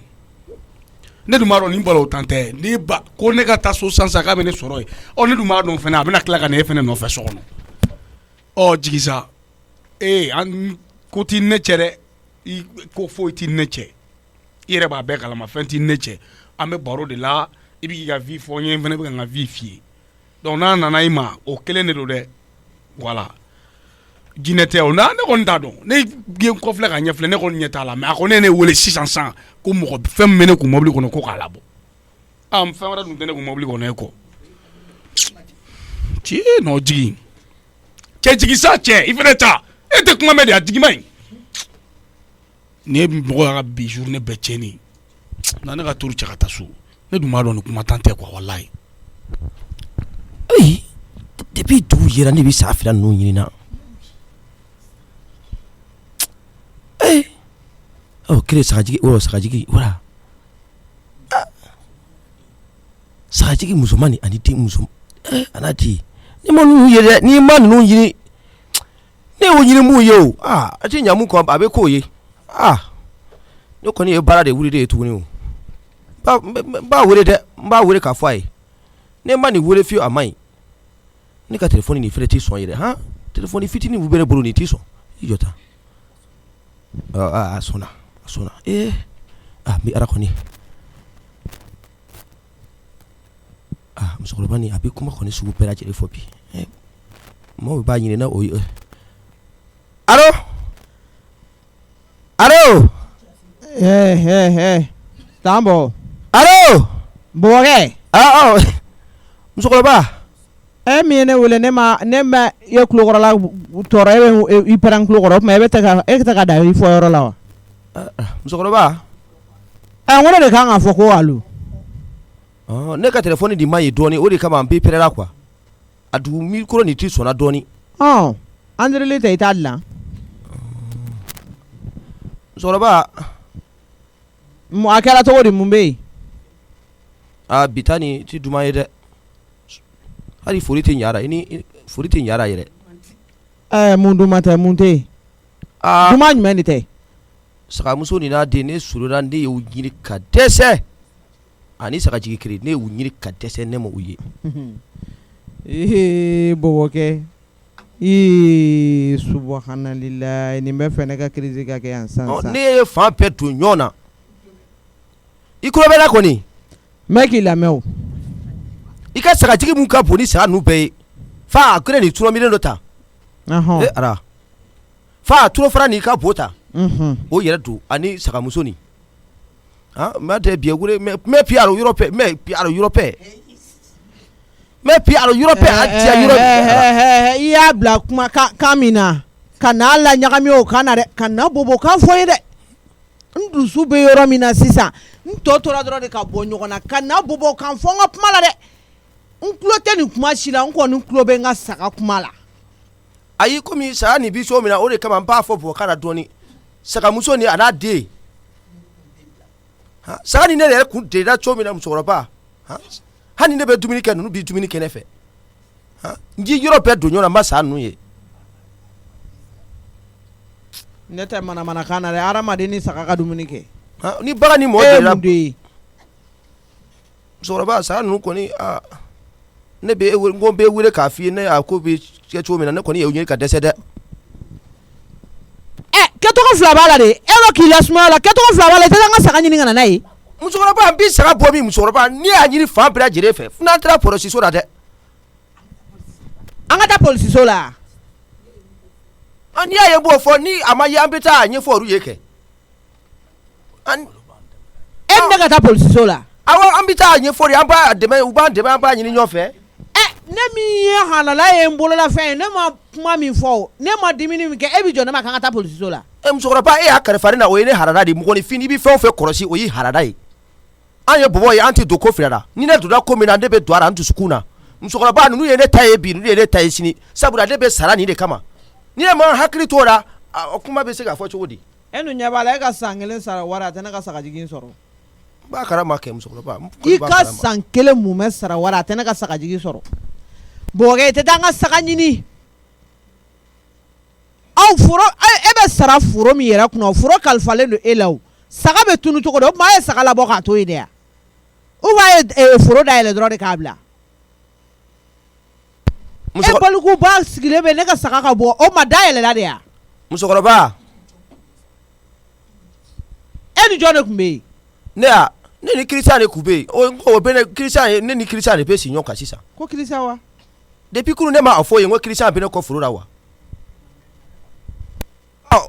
ne dun b'a dɔn nin balo tan tɛ ni ba ko ne ka taa so sisan k'a bɛ ne sɔrɔ yen ne dun b'a dɔn fɛnɛ a bɛna tila ka na e fɛnɛ nɔfɛ so kɔnɔ jigi sa an ko t'i ne cɛ dɛ i ko foyi t'i ne cɛ i yɛrɛ b'a bɛɛ kalama fɛn t'i ne cɛ an bɛ baro de la i bɛ k'i ka vie fɔ n ye n fɛnɛ bɛ ka n ka vie f'i ye donc n'a nana i ma o kelen de don dɛ voilà jinɛ tɛ o na ne kɔni t'a dɔn ne ye n kɔfilɛ ka ɲɛfilɛ ne kɔni ɲɛ t'a la mais a ko ne ye ne wele sisan ko mɔgɔ fɛn min bɛ ne kun mobili kɔnɔ ko k'a labɔ fɛn wɛrɛ dun tɛ ne kun mobili kɔnɔ e kɔ ci nɔ jigi cɛ jigi sa cɛ i fɛnɛ ta e tɛ kuma mɛn de a jigi ma ɲi ni e mɔgɔ y'a ka bi journée bɛɛ tiɲɛni na ne ka turu cɛ ka taa so ne dun b'a dɔn ni kuma tan tɛ quoi walayi ayi depuis dugu jɛra ne bɛ sa fila ninnu ɲini na kelen sagajigi wala sagajigi musoman ani den muso ana di ni ma ninnu ye dɛ ni ma ninnu ɲini ne y'o ɲini mun ye o a tɛ ɲa mun kɔ a bɛ k'o ye ne kɔni ye baara de wuli de ye tuguni o n b'a wele dɛ n b'a wele k'a fɔ a ye ne ma nin wele fiyewu a ma ɲi ne ka telefɔni nin fɛnɛ t'i sɔn yɛrɛ telefɔni fitinin bɛ ne bolo nin t'i sɔn i jɔ tan a sɔnna n bɛ ala kɔni musokɔrɔba nin a bɛ kuma kɔni sugu bɛɛ lajɛlen fɔ bi maaw b'a ɲini na o ye allo Tambo allo bɔgɛ musokɔrɔba min ye ne wele ne ma ye kulokɔrɔla tɔɔrɔ e bɛ i pɛrɛn kulokɔrɔ o tuma e tɛ ka da i fɔ yɔrɔ la wa musokɔrɔba n ko ne de kan ka fɔ ko allo ne ka telefɔni di ma ye dɔɔni o de kama n bɛ pɛrɛla quoi a dugu mikoro nin t'i sɔnna dɔɔni an dirili tɛ i t'a dilan musokɔrɔba A kɛra cogo di mun bɛ yen bitani ti duman ye dɛ hali fori tɛ ɲara fori tɛ ɲara yɛrɛ mun duman tɛ mun tɛ yen duman jumɛn de tɛ sagamuso ni n'a den ne surura ne y'u ɲini ka dɛsɛ ani sagajigi kiri ne y'u ɲini ka dɛsɛ ne ma u ye bɔbɔkɛ subhanallah nin bɛ fɛ ne ka crise ka kɛ yan san ne ye fan bɛɛ don ɲɔgɔn na i kulo bɛ la kɔni mɛ k'i lamɛn o i ka sagajigi mun ka bon ni saga ninnu bɛɛ ye fa a kɛra nin turamilen dɔ ta ara fa a turo fara nin ka bo ta o yɛrɛ don ani sagamuso nin mɛ tɛ bi wele mɛ pi alo yɔrɔ pɛ mɛ pi alo yɔrɔ pɛ mɛ pi alo yɔrɔ pɛ a diya yɔrɔ i y'a bila kuma kan min na ka n'a la ɲagami o kan na dɛ ka na bobo kan fɔ ye dɛ n dusu bɛ yɔrɔ min na sisan n tɔ tora dɔrɔn de ka bɔ ɲɔgɔn na ka na bobo kan fɔ n ka kuma la dɛ n tulo tɛ nin kuma si la n kɔni tulo bɛ n ka saga kuma la ayi komi saga nin bi so min na o de kama n b'a fɔ bɔ kana dɔɔni sagamuso ni a n'a den saga ni ne yɛrɛ kun dela cogo min na musokɔrɔba hali ne bɛ dumuni kɛ ninnu bi dumuni kɛ ne fɛ n ji yɔrɔ bɛɛ don ɲɔgɔn na n ma sa ninnu ye ne tɛ manamanakan na dɛ hadamaden ni saga ka dumuni kɛ ni bagan ni mɔgɔ dela musokɔrɔba saga ninnu kɔni ne bɛ n ko n bɛ wele k'a f'i ye ne a ko bɛ kɛ cogo min na ne kɔni y'o ɲini ka dɛsɛ dɛ kɛcogo fila b'a la de e bɛ k'i lasumaya la kɛcogo fila b'a la i tɛ an ka saga ɲini ka na n'a ye musokɔrɔba n bɛ saga bɔ min musokɔrɔba ne y'a ɲini fan bɛɛ lajɛlen fɛ fo n'an taara pɔlɔsiso la dɛ an ka taa pɔlɔsiso la n'i y'a ye b'o fɔ ni a ma ye an bɛ taa a ɲɛfɔ olu ye kɛ e ni ne ka taa pɔlɔsiso la awɔ an bɛ taa a ɲɛfɔ de an b'a dɛmɛ u b'an dɛmɛ an b'a ɲini ɲɔgɔn fɛ ne min ye halala ye n bolola fɛn ye ne ma kuma min fɔ ne ma dimini min kɛ e bɛ jɔ ne ma k'an ka taa pɔlɔsiso la musokɔrɔba e y'a kalifa ne na o ye ne harada de mɔgɔninfin i bɛ fɛn o fɛn kɔlɔsi o y'i harada ye an ye bɔbɔ ye an tɛ don ko fila la ni ne donna ko min na ne bɛ don a la an dusukun na musokɔrɔba ninnu ye ne ta ye bi ninnu ye ne ta ye sini sabula ne bɛ sara nin de kama ni ne ma hakili t'o la o kuma bɛ se k'a fɔ cogo di e dun ɲɛ b'a la e ka san kelen sara wari a tɛ ne ka sagajigi sɔrɔ b'a karama kɛ musokɔrɔba i ka san kelen mun bɛ sara wari a tɛ ne ka sagajigi sɔrɔ bɔgɔ i tɛ taa an ka saga ɲini aw foro e bɛ sara foro min yɛrɛ kunna foro kalifalen don e la o saga bɛ tunu cogo di o tuma a ye saga labɔ k'a to yen de yan ou bien a ye foro dayɛlɛ dɔrɔn de k'a bila e balikuba sigilen bɛ ne ka saga ka bɔ o ma dayɛlɛla de yan musokɔrɔba e ni jɔn de tun bɛ yen ne ni kirisa de tun bɛ yen o bɛ ne kirisa ne ni kirisa de bɛ si ɲɔgɔn kan sisan ko kirisa wa depuis kunu ne ma a fɔ yen ko kirisa bɛ ne kɔ foro la wa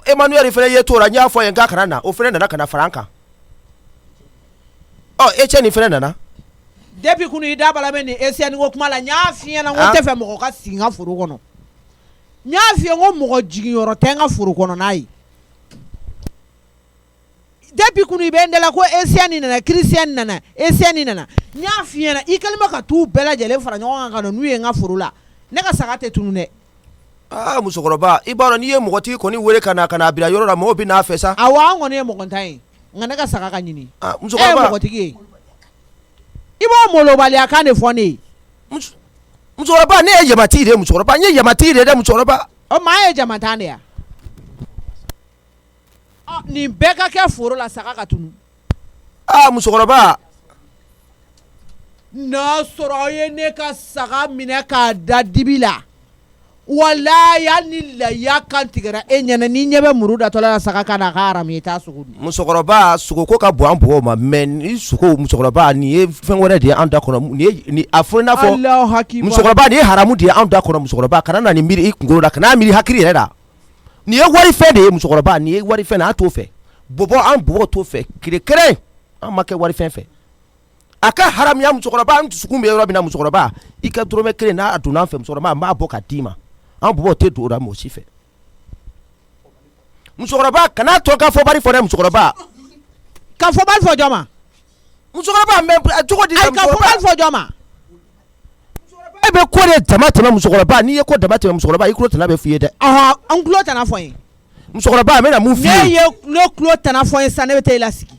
Emmanuel fana ye t'o la n y'a fɔ yen k'a kana na o fana nana ka na fara an kan Etienne fana nana depuis kunu i da bala bɛ nin Etienne ko kuma la n y'a f'i ɲɛna n ko n tɛ fɛ mɔgɔ ka sigi n ka foro kɔnɔ n y'a f'i ye n ko mɔgɔ jigiyɔrɔ tɛ n ka foro kɔnɔ n'a ye depuis kunu i bɛ n dala ko Etienne nana Christian nana Etienne nana n y'a f'i ɲɛna i kɛlen bɛ ka t'u bɛɛ lajɛlen fara ɲɔgɔn kan ka na n'u ye n ka foro la ne ka saga tɛ tunu dɛ musokɔrɔba i b'a dɔn n'i ye mɔgɔtigi kɔni wele ka na bila yɔrɔ la mɔgɔw bɛ n'a fɛ sa awɔ an kɔni ye mɔgɔntan ye nka ne ka saga ka ɲini musokɔrɔba e ye mɔgɔtigi ye i b'o molobaliya kan de fɔ ne ye musokɔrɔba ne ye yamatigi de ye musokɔrɔba n ye yamatigi de ye dɛ musokɔrɔba o maa ye jamatan de yan nin bɛɛ ka kɛ foro la saga ka tunu musokɔrɔba n'a sɔrɔ aw ye ne ka saga minɛ k'a da dibi la walayi hali ni laya kan tigɛra e ɲɛna n'i ɲɛ bɛ muru datɔla la saga kan na a ka haramu i t'a sogo dun musokɔrɔba sogoko ka bon an bɔgɔw ma mais ni sogo musokɔrɔba nin ye fɛn wɛrɛ de ye an da kɔnɔ nin a fɔ i n'a fɔ musokɔrɔba nin ye haramu de ye an da kɔnɔ musokɔrɔba kana na nin miiri i kunkolo la kana miiri hakili yɛrɛ la nin ye wari fɛn de ye musokɔrɔba nin ye wari fɛn an t'o fɛ bɔbɔ an bɔbɔ t'o fɛ kile kelen an ma kɛ wari fɛn fɛ a ka haramuya musokɔrɔba an dusukun bɛ yɔrɔ min na musokɔrɔba i ka dɔrɔmɛ kelen n'a donna an fɛ musokɔrɔba an b'a bɔ ka d'i ma an bɔbɔ tɛ don o la mɔgɔ si fɛ musokɔrɔba kana tɔ ka fɔ bari fɔ dɛ musokɔrɔba ka fɔ bari fɔ jɔn ma musokɔrɔba mɛ cogo di ka fɔ bari fɔ jɔn ma e bɛ ko de dama tɛmɛ musokɔrɔba n'i ye ko dama tɛmɛ musokɔrɔba i tulo tana bɛ f'i ye dɛ an tulo tana fɔ n ye musokɔrɔba a bɛna mun f'i ye ne ye ne tulo tana fɔ n ye sisan ne bɛ taa i lasigi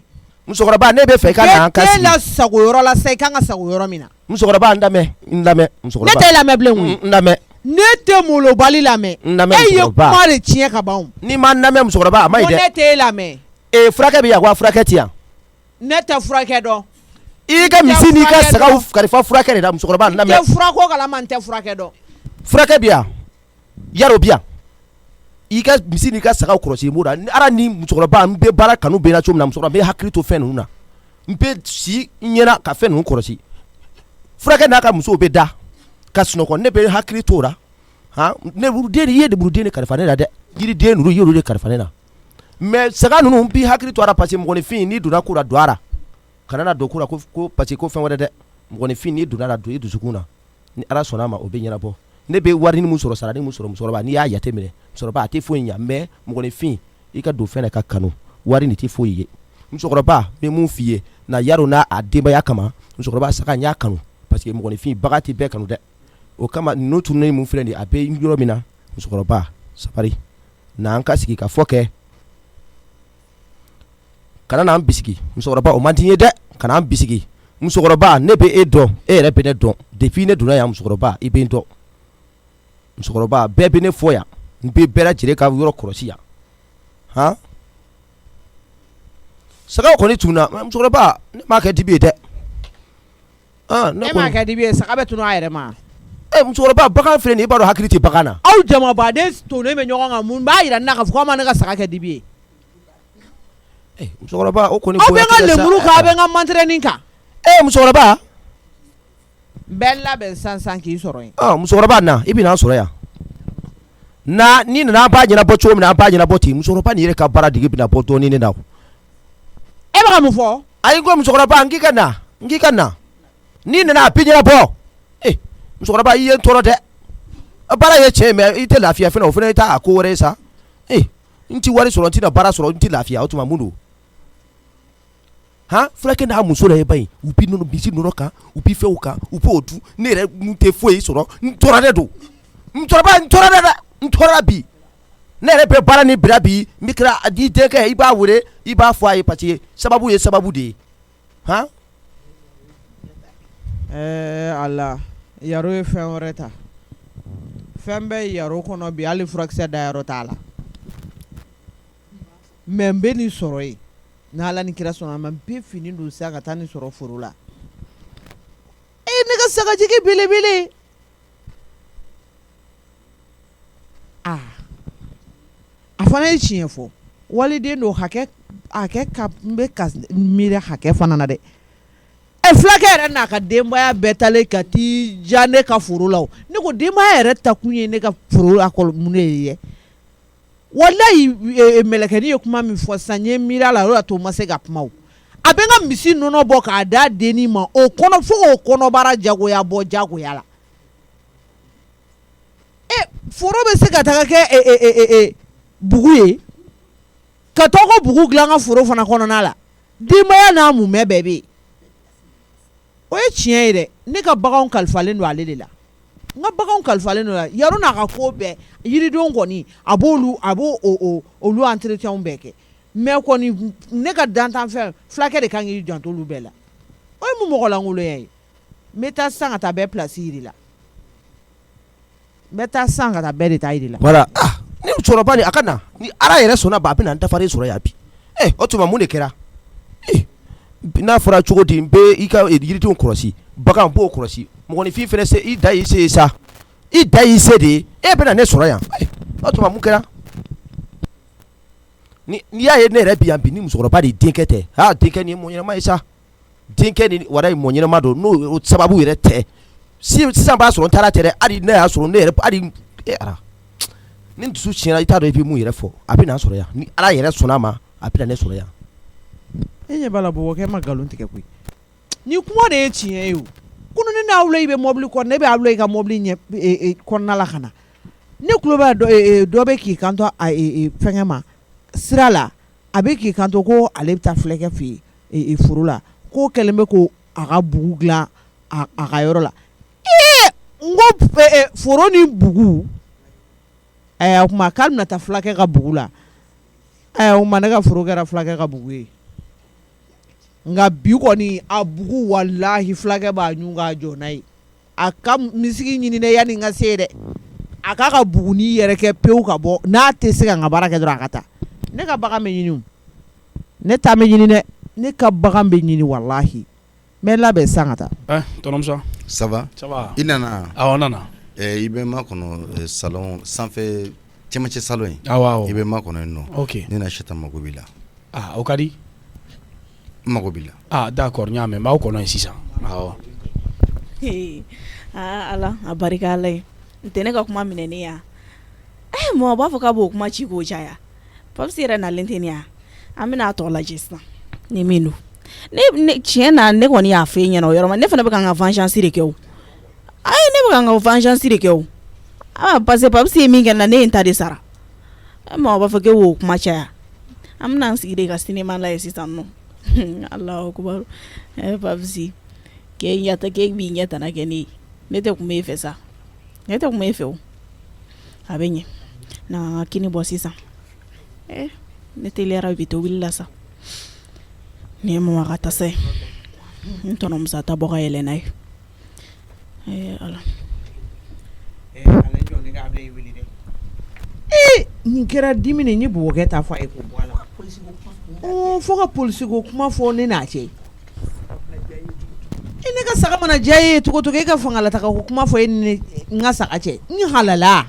musokɔrɔba ne bɛ fɛ i ka na an ka sigi la sago yɔrɔ la sa i kan ka sago yɔrɔ min na musokɔrɔba n lamɛn musokɔrɔba ne tɛ lamɛn bilen koyi n lamɛn ne tɛ molobali lamɛn e ye kuma de tiɲɛ ka ban n'i ma n lamɛn musokɔrɔba a ma ɲi dɛ ne tɛ lamɛn furakɛ bɛ yan wa furakɛ ti yan ne tɛ furakɛ dɔn i ka misi n'i ka sagaw kalifa furakɛ de la musokɔrɔba n lamɛn n tɛ furako kalama n tɛ furakɛ dɔn furakɛ bɛ yan yaro bɛ yan i ka misi n'i ka sagaw kɔlɔsi n b'o la ala ni musokɔrɔba n bɛ baara kanu bɛ na cogo min na musokɔrɔba n bɛ hakili to fɛn ninnu na n bɛ si n ɲɛna ka fɛn ninnu kɔlɔsi furakɛ n'a ka musow bɛ da ka sunɔgɔ ne bɛ hakili to o la ne den i ye buruden de kalifa ne la dɛ yiriden ninnu i y'olu de kalifa ne la mais saga ninnu n b'i hakili to a la parce que mɔgɔninfin n'i donna ko la don a la kana na don ko la ko parce que ko fɛn wɛrɛ dɛ mɔgɔninfin n'i donna la don i dusukun na ni ala sɔnna a ma o bɛ ɲɛnabɔ ne bɛ wari ni mun sɔrɔ sara ni mun sɔrɔ musokɔrɔba n'i y'a jateminɛ musokɔrɔba a tɛ foyi ɲɛ mais mɔgɔninfin i ka don fɛn na ka kanu wari nin tɛ foyi ye musokɔrɔba n bɛ mun f'i ye na yaro n'a denbaya kama musokɔrɔba saga n y'a kanu parce que mɔgɔninfin baga tɛ bɛɛ kanu dɛ o kama ninnu tununnen mun filɛ nin ye a bɛ yɔrɔ min na musokɔrɔba sabari n'an ka sigi ka fɔ kɛ kana n'an bisigi musokɔrɔba o man di n ye dɛ kana an bisigi musokɔrɔba ne bɛ e dɔn e yɛrɛ bɛ ne dɔn depuis ne donna yan musokɔrɔba i bɛ n dɔn musokɔrɔba bɛɛ bɛ ne fɔ yan n bɛ bɛɛ lajɛlen ka yɔrɔ kɔlɔsi yan han sagaw kɔni tununa musokɔrɔba ne m'a kɛ dibi ye dɛ ne m'a kɛ dibi ye saga bɛ tunu a yɛrɛ ma musokɔrɔba bagan filɛ nin ye i b'a dɔn hakili tɛ bagan na aw jamabaden tonnen bɛ ɲɔgɔn kan mun b'a yira ne na k'a fɔ k'aw ma ne ka saga kɛ dibi ye musokɔrɔba o kɔni aw bɛ n ka lemuru kan aw bɛ n ka mantɛrɛnin kan musokɔrɔba n bɛ labɛn sisan k'i sɔrɔ yen musokɔrɔba na i bɛ n'an sɔrɔ yan na ni nana an b'a ɲɛnabɔ cogo min na an b'a ɲɛnabɔ ten musokɔrɔba nin yɛrɛ ka baara dege bɛna bɔ dɔɔnin ne na e bɛ ka mun fɔ ayi n ko musokɔrɔba n k'i ka na n'i nana a bɛ ɲɛnabɔ musokɔrɔba i ye n tɔɔrɔ dɛ baara ye tiɲɛ mais i tɛ lafiya fana o fana ye taa a ko wɛrɛ ye sa n tɛ wari sɔrɔ n tɛna baara sɔrɔ n tɛ lafiya o tuma mun don fulakɛ n'a muso la ye ba in u bɛ nɔnɔ misi nɔnɔ kan u bɛ fɛnw kan u b'o dun ne yɛrɛ n tɛ foyi sɔrɔ n tɔɔrɔ don musokɔrɔba n tɔɔrɔ dɛ n tɔɔrɔ bi ne yɛrɛ bɛ baara ni bila bi n bɛ kɛra i denkɛ i b'a wele i b'a fɔ a ye parce que sababu ye sababu de ye ala yaro ye fɛn wɛrɛ ta fɛn bɛ yaro kɔnɔ bi hali furakisɛ dayɔrɔ t'a la mais n bɛ nin sɔrɔ yen n'ala ni kira sɔnna a ma n bɛ fini don sisan ka taa nin sɔrɔ foro la ne ka sagajigi belebele a fana ye tiɲɛ fɔ waliden don hakɛ ka n bɛ ka miiri hakɛ fana na dɛ fulakɛ yɛrɛ n'a ka denbaya bɛɛ talen ka t'i ja ne ka foro la ne ko denbaya yɛrɛ ta kun ye ne ka foro la mun ne ye walayi mɛlɛkɛni ye kuma min fɔ sisan n ye miiri a la o y'a to n ma se ka kuma o a bɛ n ka misi nɔnɔ bɔ k'a d'a dennin ma o kɔnɔ fo k'o kɔnɔbara jagoya bɔ jagoya la foro bɛ se ka taga kɛ bugu ye ka tɔgɔ ko bugu dilan n ka foro fana kɔnɔna la denbaya n'a mumɛ bɛɛ bɛ yen o ye tiɲɛ ye dɛ ne ka baganw kalifalen don ale de la n ka baganw kalifalen don la yaro n'a ka ko bɛɛ yiridenw kɔni a b'o olu entretien bɛɛ kɛ mais kɔni ne ka dantanfɛn fulakɛ de kan k'i janto olu bɛɛ la o ye mun mɔgɔlankolonya ye n bɛ taa sisan ka taa bɛɛ place yiri la n bɛ taa sisan ka taa bɛɛ de ta yiri la voilà ni musokɔrɔba nin a ka na ni ala yɛrɛ sɔnna ba a bɛ na n dafalen sɔrɔ yan bi o tuma mun de kɛra n'a fɔra cogo di n bɛ i ka yiridenw kɔlɔsi bagan b'o kɔlɔsi mɔgɔninfin fɛnɛ se i da y'i se ye sa i da y'i se de ye e bɛ na ne sɔrɔ yan o tuma mun kɛra n'i y'a ye ne yɛrɛ bi yan bi ni musokɔrɔba de denkɛ tɛ denkɛ nin ye mɔɔ ɲɛnama ye sa denkɛ nin wara ye mɔɔ ɲɛnama don n'o sababu yɛrɛ tɛ sisan b'a sɔrɔ n taara tɛ dɛ hali ne y'a sɔrɔ ne yɛrɛ hali ni dusu tiɲɛna i t'a dɔn i bɛ mun yɛrɛ fɔ a bɛ na sɔrɔ yan ni ala yɛrɛ sɔnna a ma a bɛ na ne sɔrɔ yan e ɲɛ b'a la bɔbɔkɛ ma nkalon tigɛ koyi ni kuma de ye tiɲɛ ye o kunu ne n'aw la i bɛ mɔbili kɔnɔ ne bɛ aw la i ka mɔbili ɲɛ kɔnɔna la ka na ne tulo b'a dɔ bɛ k'i kanto fɛngɛ ma sira la a bɛ k'i kanto ko ale bɛ taa fulakɛ fɛ yen foro la k'o kɛlen bɛ ko a ka bugu dilan a ka yɔrɔ la n ko foro ni bugu o kuma k'ale bɛna taa fulakɛ ka bugu la o kuma ne ka foro kɛra fulakɛ ka bugu ye nga bi kɔni a bugu wallahi fulakɛ b'a ɲun k'a jɔ n'a ye a ka misigi ɲini ne yanni n ka se dɛ a k'a ka buguni yɛrɛ kɛ pewu ka bɔ n'a tɛ se ka n ka baara kɛ dɔrɔn a ka taa ne ka bagan bɛ ɲini ne ta bɛ ɲini dɛ ne ka bagan bɛ ɲini wallahi n bɛ labɛn san ka taa. Tonton Musa. Ça va? Ça va. I nana? Awɔ n nana. I bɛ makɔnɔ salon sanfɛ cɛmancɛ salon in. Awɔ. I bɛ makɔnɔ yen nɔ. Ok. Ne na Acheta mago b'i la. O ka di. N mago b'i la. D'accord n y'a mɛn n b'aw kɔnɔ yen sisan. Awɔ. Ala a barika Ala ye n tɛ ne ka kuma minɛ ne ya mɔgɔ b'a fɔ k'a b'o kuma ci k'o caya Papsi yɛrɛ nalen tɛ ne ya an bɛna a tɔ lajɛ sisan ni min don tiɲɛ na ne kɔni y'a fɛ ɲɛna o yɔrɔ ma ne fana bɛ ka n ka vengeance de kɛ o ne bɛ ka n ka vengeance de kɛ o parce que Papsi ye min kɛ na ne ye n ta de sara mɔgɔ b'a fɔ k'e b'o kuma caya an bɛna an sigi de ka cinéma lajɛ sisan nɔ Allahu akbar Papsi k'e b'i ɲɛ tana kɛ ne ye ne tɛ kun b'e fɛ sa ne tɛ kun b'e fɛ o a bɛ ɲɛ na an ka kini bɔ sisan ne teliyara bi to wulila sa ni ye mama ka tasa ye n tɔnɔ Musa ta bɔ ka yɛlɛ n'a ye ala nin kɛra dimi ni bɔbɔkɛ ta fɔ a ye ko bɔ a la fo ka polisi ko kuma fɔ ne n'a cɛ ne ka saga mana diya ye cogo cogo e ka fangalataga ko kuma fɔ e ni n ka saga cɛ n halala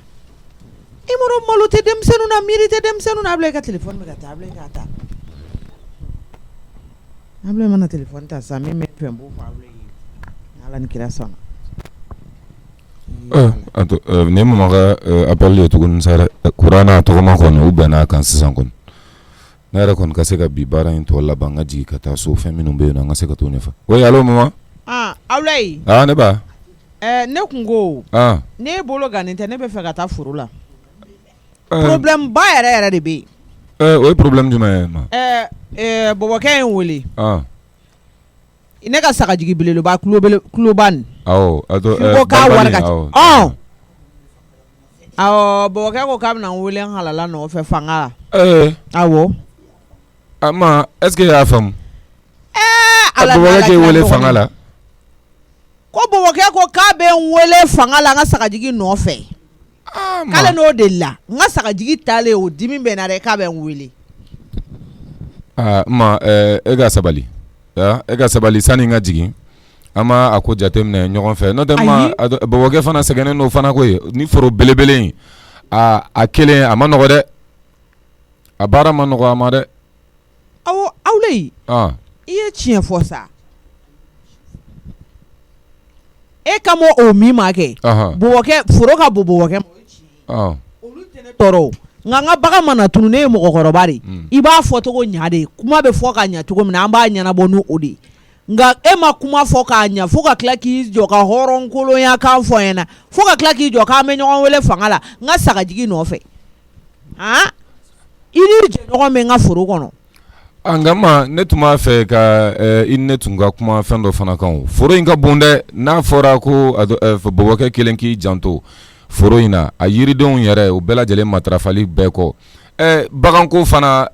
i m'a dɔn malo tɛ denmisɛnninw na miiri tɛ denmisɛnninw na a bila i ka telefɔni bɛ ka taa a bila i k'a ta a bila i mana telefɔni ta sisan min bɛ fɛn b'o fɔ a bila i ala ni kira sɔnna. ne mama ka appel ye tuguni sa dɛ kuran n'a tɔgɔma kɔni u bɛnna a kan sisan kɔni ne yɛrɛ kɔni ka se ka bi baara in tɔ laban n ka jigin ka taa so fɛn minnu bɛ yen nɔ an ka se ka t'o ɲɛfɔ oui allo mama. Ablaye. Ne ba. Ne kun ko. Ne bolo gannen tɛ ne bɛ fɛ ka taa foro la. Problème ba yɛrɛ yɛrɛ de bɛ yen. O ye problème jumɛn ye ma. Bɔbɔkɛ in wele. Ne ka sagajigi belebeleba kuloba nin. Awɔ. Ko k'a wari ka ca. Awɔ bɔbɔkɛ ko k'a bɛna n wele n halala nɔfɛ fanga la. Awɔ. Ma est-ce que y'a faamu. Bɔbɔkɛ k'e wele fanga la. Ko bɔbɔkɛ ko k'a bɛ n wele fanga la n ka sagajigi nɔfɛ. K'ale n'o de la n ka sagajigi taalen o dimi bɛ na dɛ k'a bɛ n wele. Ma e ka sabali e ka sabali sani n ka jigin an ma a ko jateminɛ ɲɔgɔn fɛ n'o tɛ ma bɔbɔkɛ fana sɛgɛnnen n'o fana ko ye ni foro belebele in a kelen a ma nɔgɔ dɛ a baara ma nɔgɔ a ma dɛ. Awɔ Awulayi. I ye tiɲɛ fɔ sa. E ka mɔ o min ma kɛ. Bɔbɔkɛ foro ka bon bɔbɔkɛ ma. Olu tɛ ne tɔɔrɔ nka n ka bagan mana tunu ne ye mɔgɔkɔrɔba de i b'a fɔ cogo ɲa de kuma bɛ fɔ ka ɲa cogo min na an b'a ɲɛnabɔ n'o de nka e ma kuma fɔ k'a ɲa fo ka tila k'i jɔ ka hɔrɔnkolonya kan fɔ n ɲɛna fo ka tila k'i jɔ k'an bɛ ɲɔgɔn wele fanga la n ka sagajigi nɔfɛ i ni jɛɲɔgɔn bɛ n ka foro kɔnɔ. Nka ma ne tun b'a fɛ ka i ne tun ka kuma fɛn dɔ fana kan foro in ka bon dɛ n'a fɔra ko bɔbɔkɛ kelen k'i janto foro in na a yiridenw yɛrɛ o bɛɛ lajɛlen matarafali bɛɛ kɔ baganko fana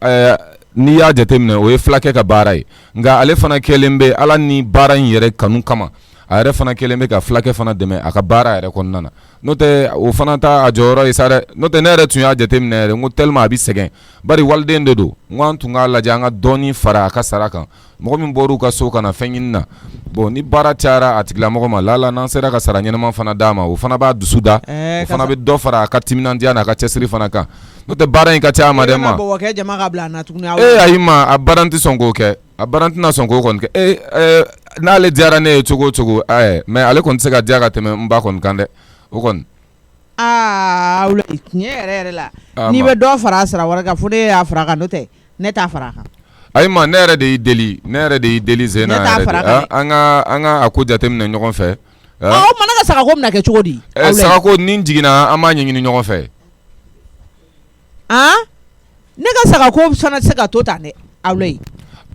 n'i y'a jateminɛ o ye fulakɛ ka baara ye nka ale fana kɛlen bɛ ala ni baara in yɛrɛ kanu kama a yɛrɛ fana kɛlen bɛ ka fulakɛ fana dɛmɛ a ka baara yɛrɛ kɔnɔna na n'o tɛ o fana ta a jɔyɔrɔ ye sa dɛ n'o tɛ ne yɛrɛ tun y'a jateminɛ yɛrɛ n ko tellement a bɛ sɛgɛn bari waliden de don n ko an tun k'a lajɛ an ka dɔɔnin fara a ka sara kan mɔgɔ min bɔr'u ka so ka na fɛn ɲini na bon ni baara cayara a tigilamɔgɔ ma lala n'an sera ka sara ɲɛnama fana d'a ma o fana b'a dusu da o fana bɛ dɔ fara a ka timinandiya n'a ka cɛsiri fana kan n'o tɛ baara in ka ca a ma dɛ ma ayi ma a baara tɛ sɔn k'o kɛ a baara tɛna sɔn k'o kɔni kɛ n'ale diyara ne ye cogo o cogo mais ale kɔni tɛ se ka diya ka tɛmɛ n ba kɔni kan dɛ o kɔni. Tiɲɛ yɛrɛ yɛrɛ la n'i bɛ dɔ fara a sara wɛrɛ kan fo ne y'a fara a kan n'o tɛ ne t'a fara a kan. Ayi ma ne yɛrɛ de y'i deli Zena yɛrɛ de an ka a ko jateminɛ ɲɔgɔn fɛ. O mana ka sagako bɛna kɛ cogo di. Sagako ni jiginna an b'a ɲɛɲini ɲɔgɔn fɛ. Ne ka sagako fana tɛ se ka to tan dɛ Awulayi.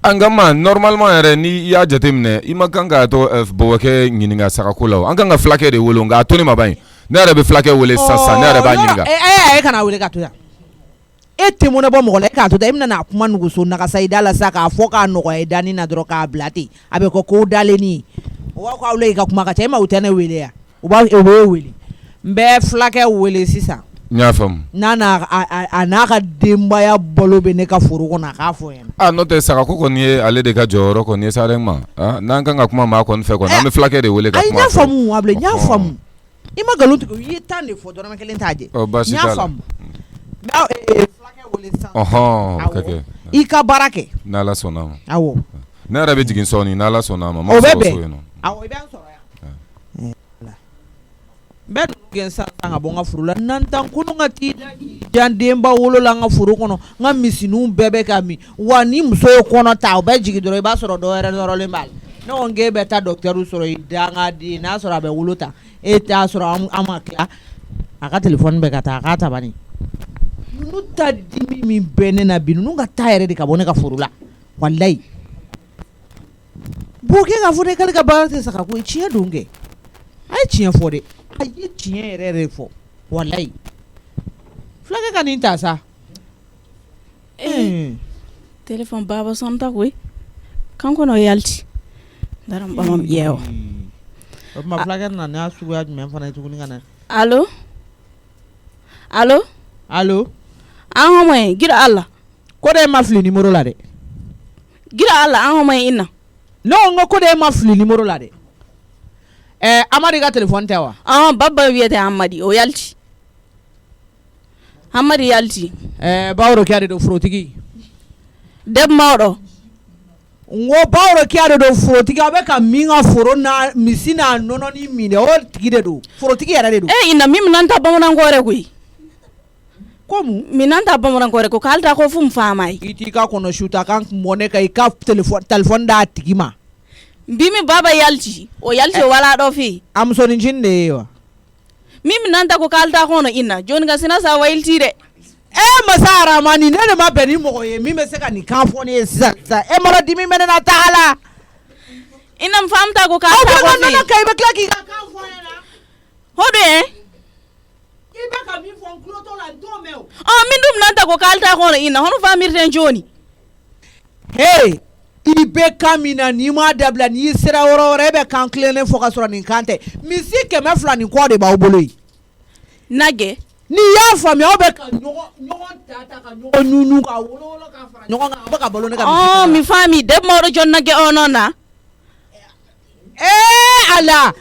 An ka ma normalement yɛrɛ ni y'a jateminɛ i ma kan ka to bɔbɔkɛ ɲininka sagako la an kan ka fulakɛ de wele nka a to ni ma ban ye ne yɛrɛ bɛ fulakɛ wele sisan ne yɛrɛ b'a ɲininka. E kana wele ka to yan e temo ne bɔ mɔgɔ la e k'a to ta e bɛna n'a kuma nuguso nagasa i da la sa k'a fɔ k'a nɔgɔya i da ni na dɔrɔn k'a bila ten a bɛ kɛ ko dalenin ye o b'a fɔ aw la i ka kuma ka ca e ma o tɛ ne wele yan o bɛ wele n bɛ fulakɛ wele sisan n y'a faamu n'a n'a ka denbaya balo bɛ ne ka foro kɔnɔ a k'a fɔ ɲɛna n'o tɛ sagako kɔni ye ale de ka jɔyɔrɔ kɔni ye sa dɛ ma n'an kan ka kuma maa kɔni fɛ kɔni an bɛ fulakɛ de wele ka kuma fɛ ayi n y'a faamu Ablaye n y'a faamu i ma nkalon tigɛ i ye tan de fɔ dɔrɔmɛ kelen t'a jɛ baasi t'a la fulakɛ wele sisan i ka baara kɛ n'Ala sɔnna ma awɔ ne yɛrɛ bɛ jigin sɔɔni n'Ala sɔnna ma o bɛ bɛn awɔ i bɛ n sɔrɔ yan n bɛ gɛn sisan ka bɔ n ka foro la n'an tan kunun ka t'i jan denba wolo la n ka foro kɔnɔ n ka misininw bɛɛ bɛ ka min wa ni muso ye kɔnɔ ta o bɛ jigin dɔrɔn i b'a sɔrɔ dɔ wɛrɛ nɔrɔlen b'a la ne ko k'e bɛ taa dɔkitɛriw sɔrɔ i dangaden n'a sɔrɔ a bɛ wolo ta e t'a sɔrɔ an ma tila a ka telefɔni bɛ ka taa a k'a ta bani ninnu ta dimi min bɛ ne na bi ninnu ka taa yɛrɛ de ka bɔ ne ka foro la walayi bɔn k'e ka fɔ ne k'ale ka baara tɛ saga ko ye tiɲɛ don kɛ a ye tiɲɛ fɔ dɛ a ye tiɲɛ yɛrɛ yɛrɛ fɔ walayi fulakɛ ka nin ta sa telefon baba sɔnta koyi kan kɔnɔ yalti dara bama yewa o ma fulakɛ nana n'a suguya jumɛn fana ye tuguni ka na allo an hɔmɔ ye gira alla ko de ma fili numéro la dɛ gira alla an hɔmɔ ye ina ne ko de ma fili numéro la dɛ Amadi ka telefɔni tɛ wa baba wiyete Amadi o yalti Amadi yalti bawro kɛ de do forotigi deb mawɗo n ko bawro kɛ de do forotigi a bɛ ka min ka foro na misi n'a nɔnɔ ni min dɛ o tigi de do forotigi yɛrɛ de do ina min minan ta bamanankɔrɛ koyi komu minan ta bamanankɔrɛ ko k'ale ta ko fu faama ye i t'i ka kɔnɔ su ta kan mɔ ne ka i ka telefɔni d'a tigi ma bimi baba yalti o yalti wala ɗo fi a musoninncinin de ye wa min minan ta ko k'ale ta kɔnɔ ina joni ka sina sa wayilti dɛ masa aramani ne de ma bɛn ni mɔgɔ ye min bɛ se ka nin kan fɔ ne ye sisan mara dimi bɛ ne na taa la ina n faamu ta ko k'ale ta kɔ fi i bɛ tila k'i ka kan fɔ ne na o de ye i bɛ ka min fɔ n tulo t'o la n t'o mɛn o min dun minan ta ko k'ale ta kɔnɔ ina hɔn faamirten joni hey i bɛ kan min na n'i m'a dabila n'i sera yɔrɔ wɛrɛ e bɛ kan tilennen fɔ ka sɔrɔ nin kan tɛ misi 200 nin kɔ de b'aw bolo yen nage n'i y'a faamuya aw bɛ ka ɲɔgɔn ta ka ɲɔgɔn ɲunu ka wolowolo ka fara ɲɔgɔn kan aw bɛ ka balo ne ka misi la mi faami deb mawɗo jon nage ono na ala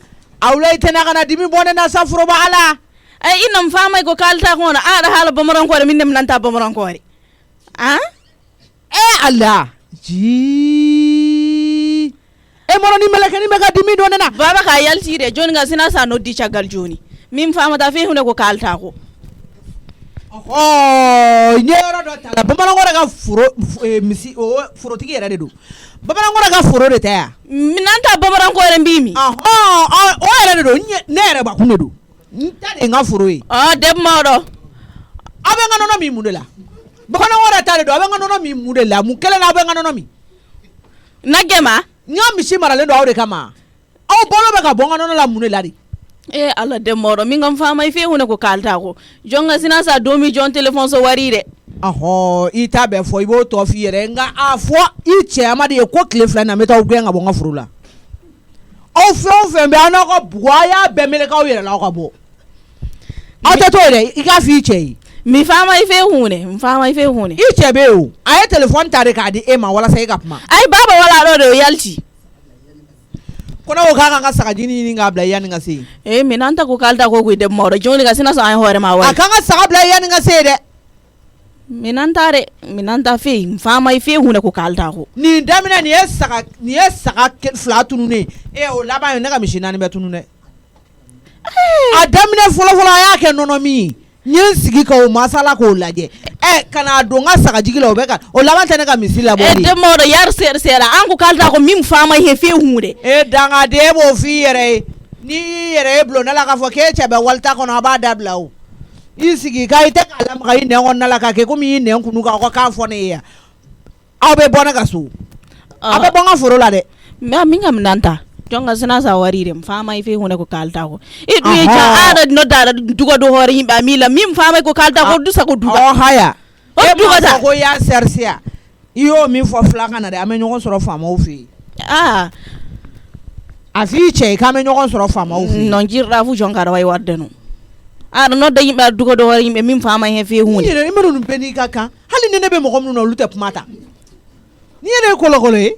awla itena kana dimi bone na safro ba ala ina m faamay ko kalta kono aɗa haala bamarankore min nem nanta bamarankore ala ji mono ni meleke ni mega dimi do nena baba ka yaltire joni ga sina sa noddi caggal joni min famata fe hunde ko kalta ko nyero do tala bamarankore ga furo misi o furo tigi yere de do bamarankore ga furo de taya min nanta bamarankore mbimi o yere de do ne yere ba kunde do ntade nga furo yi deb mawɗo abe nga nono mi mundela bakana wara tale do abe nga nono mi mundela mu kele na abe nga nono mi nagema nya mi si marale do awre kama aw bolo be ka bonga nono la mundela di ala deb mawɗo min gam famay fe hune ko kalta ko jonga sina sa domi jon téléphone so wari de ita be fo ibo to fi yere nga afo i che amade ko kle fla na meta ogwe nga bonga furula o fe be anako buaya be mele ka o yere la ko bo ata to yere i ka fi che mi fama ife hune i che be o ay telephone tare ka di ema wala sai ka pma ay baba wala do yalti kono o kaka nga saka jini ni nga bla yani nga se mi nanta ko kalta ko ko de mawdo joni ga sina so ay hore ma wala akanga saka bla yani nga se de mi nanta fe fama ife hune ko kalta ko ni damina ni saka fla tunu ne o laba ne ga mishina ni betunu ne adamine folo ya ke nono mi nyen sigi ka o masala ko laje kana do nga saka jigila o beka o labanta ne ka misila bodi de modo yar sera an ko kalta ko mim fama he fe hunde danga de bo fi yere ni yere blo na la ka fo ke chebe walta ko na ba dabla o isigi ka ite kala ma ine on na la ka ke ko mi ne kunu ka fo ne ya abe bona ka su abe bonga foro la de mi ngam nanta jonga sina sa warire fama ife hune ko kalta ko du e ja ada no dara dugo do hore himba mila mim fama ko kalta ko dusa ko duga haya e m'a fɔ ko i y'a serisiya i y'o min fɔ filakan na dɛ an bɛ ɲɔgɔn sɔrɔ faamaw fɛ yen a f'i cɛ ye k'an bɛ ɲɔgɔn sɔrɔ faamaw fɛ yen non jirra fu jɔn kara wa wari dɛnu no da yimɓe dugo do yimɓe min fama hen fe hunde i mɛru nin bɛɛ n'i ka kan hali ni ne bɛ mɔgɔ minnu na olu tɛ kuma ta ni ye ne ye kolokolo ye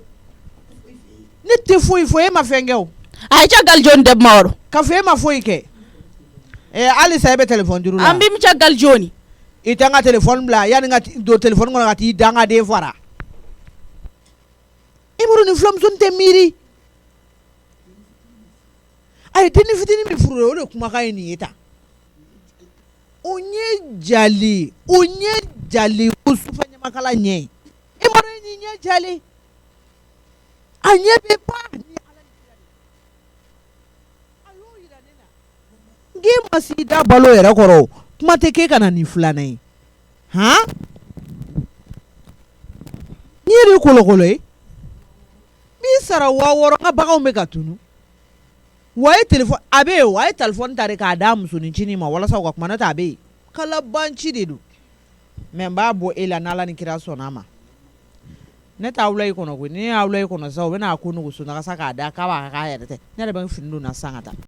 ne tɛ foyi fɔ e ma fɛn kɛ o ay caggal joni debbo mawɗo ka fɔ e ma foyi kɛ halisa e bɛ téléphone juru la an mbimi caggal joni i tɛ n ka téléphone bila yanni n ka don téléphone kɔnɔ ka t'i dangaden fara i muru ni filamuso tɛ miiri a ye denni fitinin min furu o de kumakan ye nin ye tan o ɲɛ jali ko sufa ɲamakala ɲɛ i mɔra ye nin ɲɛ jali a ɲɛ bɛ ban ni ala ni kira de a y'o yira ne la k'e ma s'i da balo yɛrɛ kɔrɔ kuma tɛ k'e ka na nin filanan ye han n'i yɛrɛ ye kolokolo ye n'i sara 6000 n ka baganw bɛ ka tunu wa ye téléphone a bɛ yen wa a ye téléphone ta de k'a d'a musonicinin ma walasa u ka kuma n'o tɛ a bɛ yen kalabanci de don mais n b'a bɔ e la n'ala ni kira sɔnna a ma ne t'aw la i kɔnɔ koyi ni y'aw la i kɔnɔ sisan u bɛna a ko nugu so nagasa k'a da k'a b'a k'a yɛrɛ tɛ ne yɛrɛ bɛ n fini don na sisan ka taa